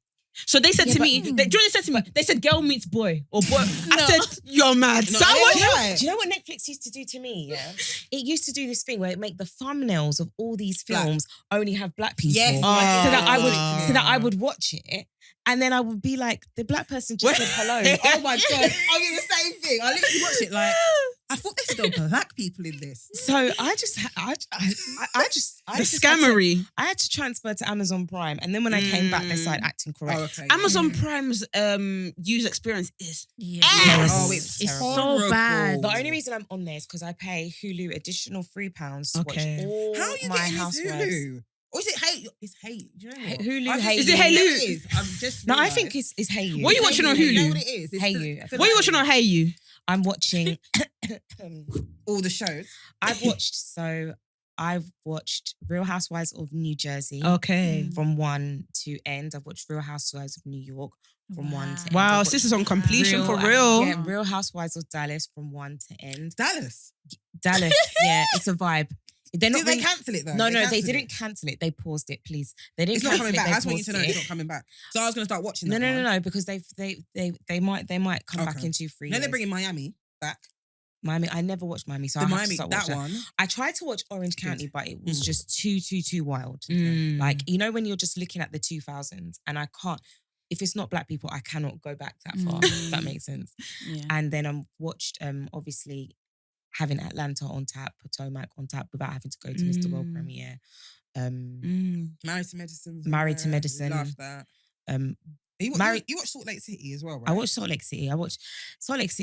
S1: So they said to me, do you know what they said to me? They said girl meets boy or boy. I said, you're mad.
S4: No,
S1: So I
S4: yeah,
S1: watched
S4: right.
S3: Do you know what Netflix used to do to me? Yeah, it used to do this thing where it make the thumbnails of all these
S4: Black.
S3: films only have black people.
S4: Yes.
S3: so that I would watch it, and then I would be like, the black person just said hello.
S4: Oh my God. I mean, the same thing. I literally watched it like, I thought there's still black people in this.
S3: So I just
S1: the
S3: had
S1: scammery.
S3: I had to transfer to Amazon Prime, and then when I came back, they started acting correct.
S4: Oh, okay.
S1: Amazon Prime's user experience is
S2: Yeah.
S4: Oh, it's
S2: It's so
S4: horrible.
S2: bad.
S3: The only reason I'm on there is because I pay Hulu additional £3 to
S1: Okay.
S3: watch all
S4: How are you
S3: my
S4: getting this
S3: housewives.
S4: Hulu? Or is it Hey? It's Hey. Do you know what?
S3: Hulu,
S4: I've just-
S3: Hey
S1: Is it
S3: You.
S1: Hey
S4: No,
S1: Lu?
S4: it is. I'm just.
S3: No, I
S4: realised.
S3: think it's Hey You.
S1: What are you watching on
S4: You know
S1: Hulu?
S4: what it is? It's
S3: Hey
S4: the-
S3: You.
S4: the-
S1: What are you watching on Hey You?
S3: I'm watching.
S4: all the shows.
S3: I've watched Real Housewives of New Jersey
S1: Okay.
S3: from 1 to end. I've watched Real Housewives of New York from 1 to end.
S1: Wow,
S3: I've
S1: sis is on completion for
S3: watched
S1: real.
S3: Yeah, Real Housewives of Dallas from 1 to end.
S4: Dallas.
S3: Dallas, yeah, it's a vibe. They're not
S4: Did they
S3: really-
S4: cancel it though?
S3: No, they
S4: cancelled
S3: didn't
S4: it.
S3: cancel it. They paused it, please. They didn't
S4: It's not
S3: cancel
S4: coming
S3: it.
S4: back.
S3: They
S4: I just want you to
S3: paused
S4: know
S3: it.
S4: it's not coming back. So I was gonna start watching
S3: No,
S4: that.
S3: no, because they might come back
S4: Okay.
S3: in 2-3
S4: Now
S3: years.
S4: they're bringing Miami back.
S3: Miami. I never watched Miami, so
S4: The
S3: I have
S4: Miami,
S3: to start
S4: that
S3: watching.
S4: one.
S3: I tried to watch Orange
S4: Good.
S3: County, but it was just too wild.
S1: Mm.
S3: Like, you know, when you're just looking at the 2000s, and I can't. If it's not black people, I cannot go back that far. If that makes sense.
S2: Yeah.
S3: And then I watched, obviously, having Atlanta on tap, Potomac on tap, without having to go to Mr. World premiere.
S4: Married to Medicine.
S3: Married to Medicine.
S4: Love that. You watched Salt Lake City as well, right?
S3: I watched Salt Lake City.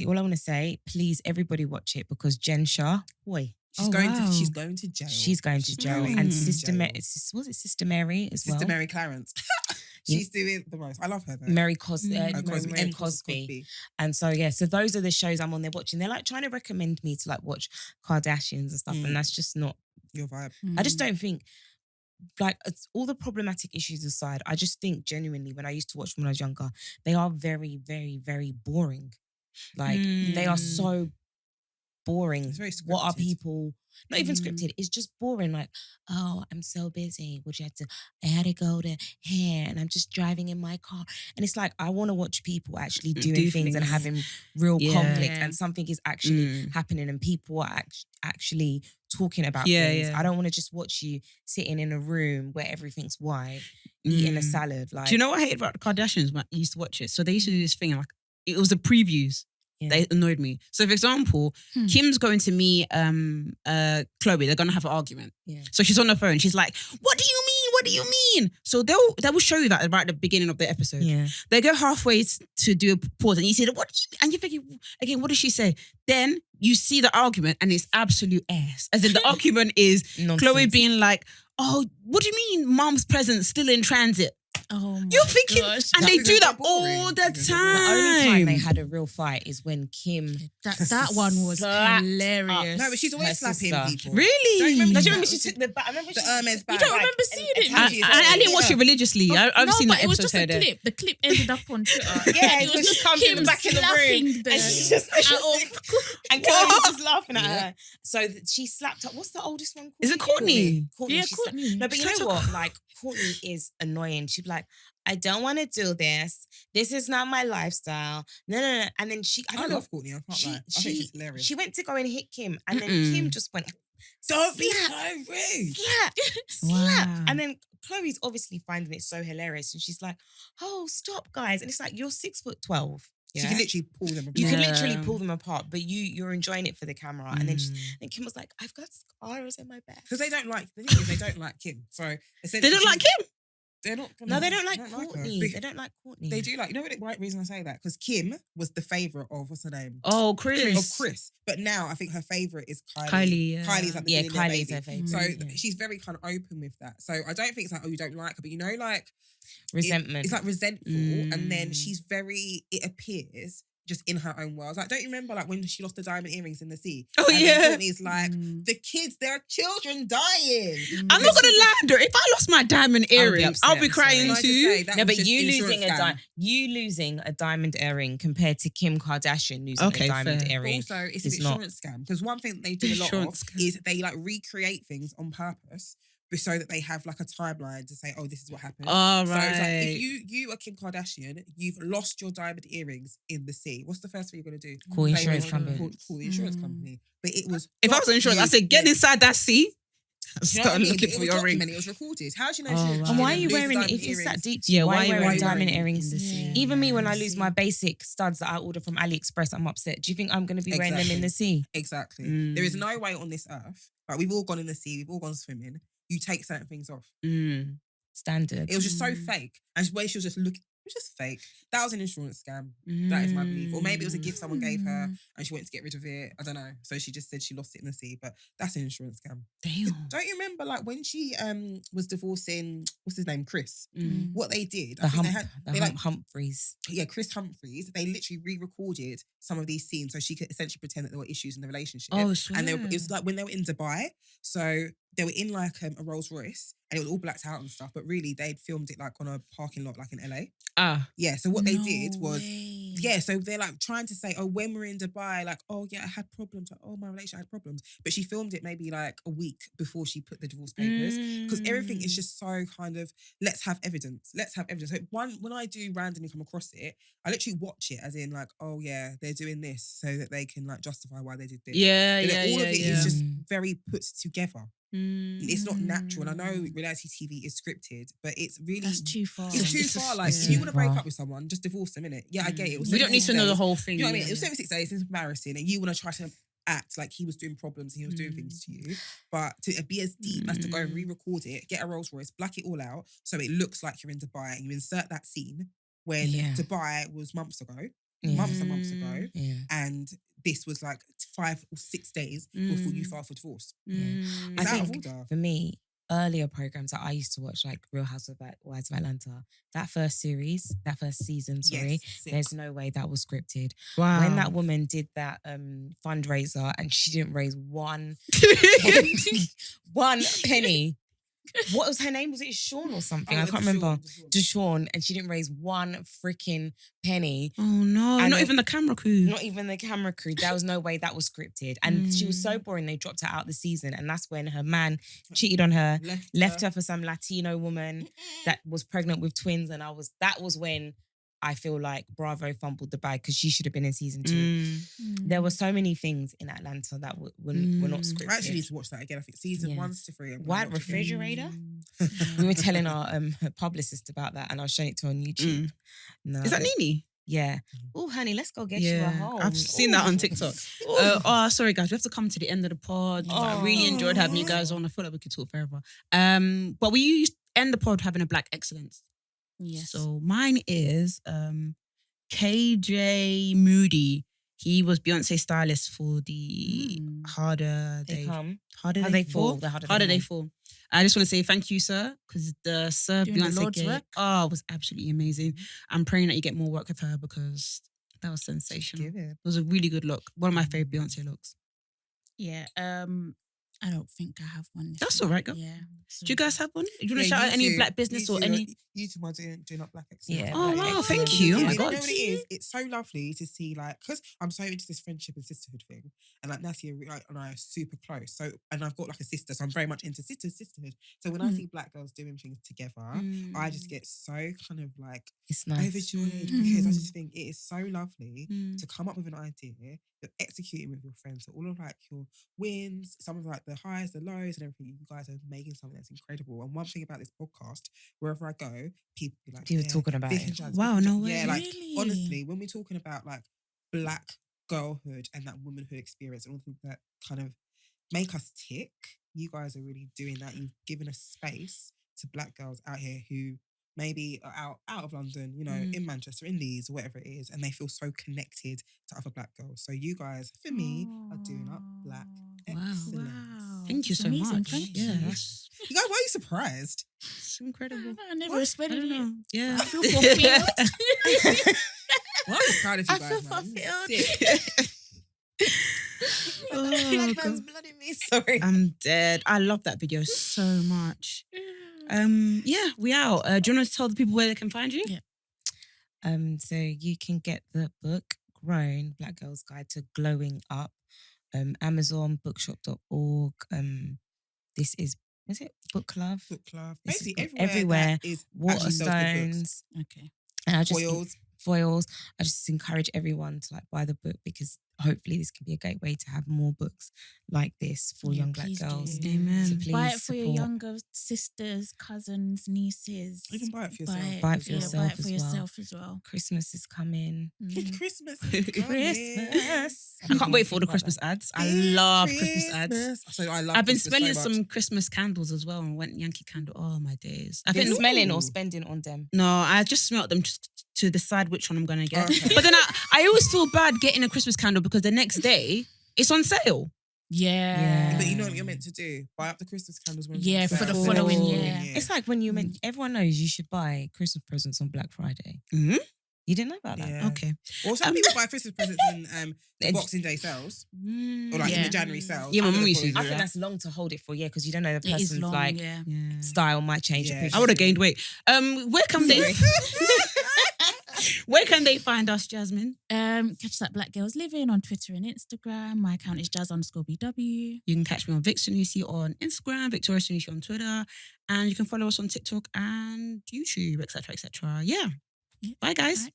S3: All I want to say, please, everybody watch it, because Jen Shah, boy,
S4: She's going to jail.
S3: she's going to jail.
S4: going
S3: And
S4: to
S3: Sister
S4: jail.
S3: Was it Sister Mary as well?
S4: Sister Mary Clarence. She's doing the most. I love her though.
S3: Mary Cosby.
S4: Mary
S3: Cosby. And so, yeah, so those are the shows I'm on there watching. They're like trying to recommend me to like watch Kardashians and stuff, and that's just not
S4: Your vibe.
S3: I just don't think, like, all the problematic issues aside, I just think genuinely when I used to watch when I was younger, they are very, very, very boring. Like, they are so boring.
S4: It's very
S3: What are
S4: scripted.
S3: people? Not even scripted. It's just boring. Like, oh, I'm so busy. I had to go to here, and I'm just driving in my car. And it's like, I want to watch people actually doing
S1: Do
S3: things and
S1: things.
S3: having real
S1: Yeah.
S3: conflict,
S2: Yeah.
S3: and something is actually happening, and people are actually talking about
S1: Yeah,
S3: things.
S1: yeah.
S3: I don't want to just watch you sitting in a room where everything's white, eating a salad. Like,
S1: Do you know what I hate about the Kardashians when I used to watch it? So they used to do this thing, like, it was the previews.
S3: Yeah.
S1: They annoyed me. So, for example, Kim's going to meet Chloe. They're going to have an argument.
S3: Yeah.
S1: So she's on the phone. She's like, "What do you mean? What do you mean?" So they will show you that right at the beginning of the episode.
S3: Yeah.
S1: They go halfway to do a pause, and you say, "What?" Do you mean? And you're thinking, again, what does she say? Then you see the argument, and it's absolute ass. As in, the argument is
S3: Nonsense.
S1: Chloe being like, "Oh, what do you mean, Mom's present still in transit?"
S2: Oh my
S1: You're thinking,
S2: gosh.
S1: and
S4: That
S1: they
S4: because
S1: do
S4: they're
S1: that
S4: boring.
S1: all the
S4: Because they're
S1: time.
S3: The only time they had a real fight is when Kim
S2: that one was
S3: slapped
S2: hilarious.
S4: No, but she's always
S3: Her
S4: slapping
S3: sister.
S4: people.
S1: Really?
S4: Don't you remember
S3: Do
S4: that?
S3: you remember she took the bag? I remember
S4: The
S3: she
S4: Hermes bag.
S2: You don't remember seeing it?
S1: I didn't watch it religiously. I've seen
S2: but
S1: the
S2: it was
S1: episodes
S2: just a
S1: here there.
S2: clip. The clip ended up on Twitter.
S3: Yeah,
S2: it
S3: so
S2: was
S3: she
S2: just
S3: comes in the
S2: Kim
S3: back of the room,
S2: slapping
S3: and she's just and
S2: What?
S3: Chloe's just laughing at
S4: Yeah.
S3: her. So she slapped her. What's the oldest one called?
S1: Is it Courtney?
S3: Courtney.
S2: Yeah,
S3: She slapped-
S2: Courtney.
S3: No, but you know what? Like, Courtney is annoying. She'd be like, I don't want to do this. This is not my lifestyle. No. And then I
S4: I
S3: don't know.
S4: love Courtney. I can't lie. I think she's hilarious.
S3: She went to go and hit Kim, and then
S1: Mm-mm.
S3: Kim just went,
S4: Don't be
S3: slap,
S4: so rude.
S3: slap.
S1: Wow.
S3: And then Chloe's obviously finding it so hilarious, and she's like, "Oh, stop, guys!" And it's like, you're 6'12".
S4: She
S3: Yeah?
S4: can literally pull them.
S3: You can
S1: Yeah.
S3: literally pull them apart, but you're enjoying it for the camera. And then
S1: Mm.
S3: then Kim was like, "I've got scars in my back."
S4: Because they don't like, the thing is, they don't like Kim. So
S1: They don't like Kim.
S4: They're not.
S3: No, they don't like
S4: her.
S3: Courtney.
S4: They-
S3: They don't like Courtney.
S4: They do like, you know what the right reason I say that? Because Kim was the favourite of, what's her name?
S1: Oh,
S4: Of
S1: Chris.
S4: Chris. But now I think her favourite is Kylie.
S1: Kylie, yeah.
S4: Kylie's like the
S3: Yeah,
S4: billionaire
S3: Kylie's
S4: baby.
S3: her favourite.
S4: So
S3: yeah.
S4: she's very kind of open with that. So I don't think it's like, oh, you don't like her, but you know, like
S3: Resentment.
S4: it's like resentful, and then
S1: Mm.
S4: she's very. It appears just in her own world. Like, don't you remember like when she lost the diamond earrings in the sea?
S1: Oh,
S4: And then
S1: yeah.
S4: Courtney's like, the kids, there are children dying.
S1: I'm not gonna lie, though. If I lost my diamond earring,
S3: upset,
S1: I'll be
S3: I'm sorry.
S1: crying
S4: Can I just
S1: too.
S4: say, that
S3: No,
S4: was
S3: but
S4: just
S3: you
S4: insurance
S3: losing a diamond earring compared to Kim Kardashian losing
S1: Okay,
S3: a diamond
S1: fair.
S3: earring.
S4: Also, it's
S3: is
S4: an
S3: not-
S4: insurance scam because one thing that they do a lot of
S1: Insurance scam.
S4: is they like recreate things on purpose so that they have like a timeline to say, oh, this is what happened.
S1: All
S4: So it's like,
S1: right.
S4: if you are Kim Kardashian, you've lost your diamond earrings in the sea. What's the first thing you're going to do?
S3: Call
S4: Say,
S3: insurance
S4: well,
S3: company.
S4: Call the insurance company. But it was.
S1: If I was on insurance, I said, get inside that sea.
S4: Do you know what I
S1: Start
S4: mean?
S1: looking
S4: It
S1: for
S4: was
S1: your ring.
S4: documented, it was recorded. How do you know?
S1: Oh,
S4: she
S1: right.
S3: And why are you
S4: didn't lose the
S3: wearing,
S4: diamond
S3: if it's that
S4: earrings?
S3: deep to
S1: Yeah,
S3: you,
S1: why
S3: why are you wearing
S4: wearing
S3: diamond
S4: it in
S3: earrings?
S1: the sea?
S3: Even me, when I lose my
S4: Exactly.
S3: basic studs that I order from AliExpress, I'm upset. Do you think I'm going to be wearing them in the sea?
S4: Exactly.
S1: Mm.
S4: There is no way on this earth. Like, we've all gone in the sea. We've all gone swimming. You take certain things off.
S1: Mm.
S3: Standard.
S4: It was just so fake. And the way she was just looking, it was just fake. That was an insurance scam. That is my belief. Or maybe it was a gift someone gave her and she wanted to get rid of it. I don't know. So she just said she lost it in the sea. But that's an insurance scam.
S1: Damn.
S4: Don't you remember like when she was divorcing, what's his name? Chris.
S1: Mm.
S4: What they did,
S3: The
S4: I think they had, they like,
S3: Humphreys.
S4: yeah, Chris Humphreys, they literally re-recorded some of these scenes so she could essentially pretend that there were issues in the relationship.
S1: Oh,
S4: And
S1: swear.
S4: it was like when they were in Dubai, so they were in like a Rolls Royce and it was all blacked out and stuff, but really they'd filmed it like on a parking lot like in LA.
S1: Ah.
S4: Yeah, so what they did was, Yeah, so they're like trying to say, oh, when we're in Dubai, like, oh yeah, I had problems. Like, oh, my relationship had problems. But she filmed it maybe like a week before she put the divorce papers. Because everything is just so kind of, let's have evidence. Let's have evidence. So when I do randomly come across it, I literally watch it as in like, oh yeah, they're doing this so that they can like justify why they did this.
S1: Yeah,
S4: But
S1: yeah,
S4: all of it is just
S3: Mm.
S4: very put together. It's not natural. And I know reality TV is scripted, but it's really
S2: That's too far.
S4: It's too
S1: It's
S4: far.
S1: just-
S4: Like,
S3: it's
S4: if you
S3: too
S4: want to break
S3: far.
S4: up with someone, just divorce them, innit? Yeah, I get it. It was
S1: We don't need to
S4: 76
S1: know the
S4: days.
S1: whole thing.
S4: You know what I mean?
S1: yeah,
S4: It was
S1: yeah.
S4: 76 days, it's embarrassing, and you want to try to act like he was doing problems and he was doing things to you. But to be as deep as to go and re-record it, get a Rolls Royce, black it all out so it looks like you're in Dubai, and you insert that scene when
S3: Yeah.
S4: Dubai was months ago,
S3: Yeah.
S4: months and months ago,
S3: Yeah.
S4: and this was like 5 or 6 days before you filed for divorce.
S1: Mm.
S4: It's
S3: I
S4: out of
S3: think
S4: order.
S3: for me, earlier programs that I used to watch, like Real Housewives of Atlanta, that first season, sorry,
S4: Yes,
S3: there's no way that was scripted.
S1: Wow.
S3: When that woman did that fundraiser and she didn't raise one penny. What was her name? Was it Sean or something? I can't remember. Deshawn, and she didn't raise one freaking penny.
S1: Oh no,
S3: And
S1: not
S3: then-
S1: even the camera crew.
S3: Not even the camera crew. There was no way that was scripted. And she was so boring, they dropped her out the season. And that's when her man cheated on her, left her for some Latino woman that was pregnant with twins. And that was when I feel like Bravo fumbled the bag because she should have been in season 2. There were so many things in Atlanta that were not scripted.
S4: I actually need to watch that again. I think season
S3: Yeah.
S4: 1 to 3. I'm gonna
S3: White
S4: watch it again.
S3: refrigerator. We were telling our publicist about that, and I was showing it to her on YouTube. No,
S1: Is that Nene?
S3: Yeah. Oh, honey, let's go get you a home.
S1: I've seen that on TikTok. Sorry guys, we have to come to the end of the pod. I really enjoyed having you guys on. I feel like we could talk forever. But we used end the pod having a Black excellence.
S2: Yes.
S1: So mine is KJ Moody. He was Beyonce's stylist for the Harder
S3: They come.
S1: Harder
S3: How
S1: They
S3: They
S1: Fall.
S3: Fall, the Harder
S1: Harder
S3: They
S1: They Fall. I just want to say thank you, sir, because the Sir
S2: Doing the
S1: Beyonce
S2: Lord's
S1: gave
S2: work.
S1: was absolutely amazing. I'm praying that you get more work with her because that was sensational.
S4: Give it.
S1: It was a really good look. One of my favorite Beyonce looks.
S2: Yeah. I don't think I have one.
S1: That's all right, girl.
S2: Yeah.
S1: Do you guys have one? Do you want to
S4: Yeah,
S1: shout out any
S4: two.
S1: black business
S4: You
S1: or
S4: two
S1: any?
S4: are- You two are doing up Black excellence.
S3: Yeah,
S1: Oh,
S3: Black
S1: wow,
S3: excellence.
S1: thank you. Oh, my
S4: You
S1: God.
S4: know what it is? It's so lovely to see, like, because I'm so into this friendship and sisterhood thing. And like Natty and I are super close. So, and I've got like a sister, so I'm very much into sisterhood. So when I see black girls doing things together, I just get so kind of like
S3: It's nice.
S4: overjoyed because I just think it is so lovely to come up with an idea, you're executing with your friends. So all of like your wins, some of like the highs, the lows, and everything. You guys are making something that's incredible. And one thing about this podcast, wherever I go, people be like,
S3: People talking about
S4: Vic
S3: it.
S4: and Jazz,
S1: Wow,
S4: Vic and
S1: no
S4: Jazz.
S1: way.
S4: Yeah, like
S2: Really?
S4: honestly, when we're talking about like black girlhood and that womanhood experience and all the things that kind of make us tick, you guys are really doing that. You've given a space to black girls out here who maybe are out of London, you know, in Manchester, in Leeds, or whatever it is, and they feel so connected to other black girls. So you guys, for me, are doing up Black
S1: Wow.
S4: excellence.
S2: Wow.
S1: Thank you
S2: That's
S1: so
S2: amazing.
S1: much.
S2: Thank
S1: Yeah,
S2: you.
S1: that's
S4: You guys, why are you surprised?
S1: it's incredible.
S2: I never
S1: I
S2: expected
S1: don't
S2: it.
S1: know. Yeah.
S2: I feel fulfilled.
S4: Well, I'm just proud of you
S3: I
S4: guys,
S3: feel
S4: man.
S3: fulfilled.
S4: Sick.
S1: Oh,
S3: Black
S1: God.
S3: man's blood in me. Sorry.
S1: I'm dead. I love that video so much. Yeah, we out. Do you want to tell the people where they can find you?
S2: Yeah.
S3: So you can get the book Grown, Black Girl's Guide to Glowing Up, Amazon, bookshop.org. This is it Book Love?
S4: Book club.
S3: This is
S4: Basically,
S3: book
S4: everywhere that is actually sells good books.
S3: Waterstones.
S2: Okay.
S3: And I just
S4: Foils.
S3: I just encourage everyone to like buy the book because hopefully this can be a gateway to have more books like this for
S2: Yeah,
S3: young black
S2: please do.
S3: girls.
S1: Amen.
S3: So please
S2: Buy it for your
S3: support.
S2: younger sisters, cousins, nieces.
S4: You can buy it for yourself.
S3: Buy it for
S2: Buy
S3: yourself
S2: it for
S3: as well.
S2: yourself as well.
S3: Christmas is coming.
S4: Christmas is coming.
S3: Christmas.
S1: I can't wait for all the Christmas ads. I love Christmas ads.
S4: So I love
S1: I've been
S4: Christmas
S1: smelling
S4: so much.
S1: some Christmas candles as well and went Yankee Candle. Oh my days. I
S3: Been
S1: think
S3: smelling
S4: Ooh.
S3: or spending on them.
S1: no, I just smelt them just to decide which one I'm gonna get.
S4: Okay.
S1: But then I always feel bad getting a Christmas candle because the next day it's on sale.
S2: Yeah.
S4: But you know what you're meant to do? Buy up the Christmas candles when
S2: Yeah,
S4: it's on
S2: for the
S4: sale.
S2: following
S3: year.
S2: year.
S3: It's like when you meant everyone knows you should buy Christmas presents on Black Friday.
S1: Mhm.
S3: You didn't know about that?
S4: Yeah.
S1: Okay.
S4: Or some people buy Christmas presents in the Boxing Day sales. Or like in
S2: Yeah.
S4: the January sales.
S1: Yeah, my
S4: after
S1: mum
S4: the
S1: used to
S4: following
S3: I
S1: do
S4: year.
S3: think that's long to hold it for, because you don't know the
S2: It is
S3: person's
S2: long,
S3: like
S2: yeah.
S1: Yeah.
S3: style might change.
S4: Yeah.
S3: appreciation.
S1: I would have gained weight. Where can they Where can they find us, Jasmine?
S2: Catch us at Black Girls Living on Twitter and Instagram. My account is jazz_BW.
S1: You can catch me on Vic Sanusi on Instagram, Victoria Sanusi on Twitter, and you can follow us on TikTok and YouTube, etc., etc. Yeah. Bye, guys.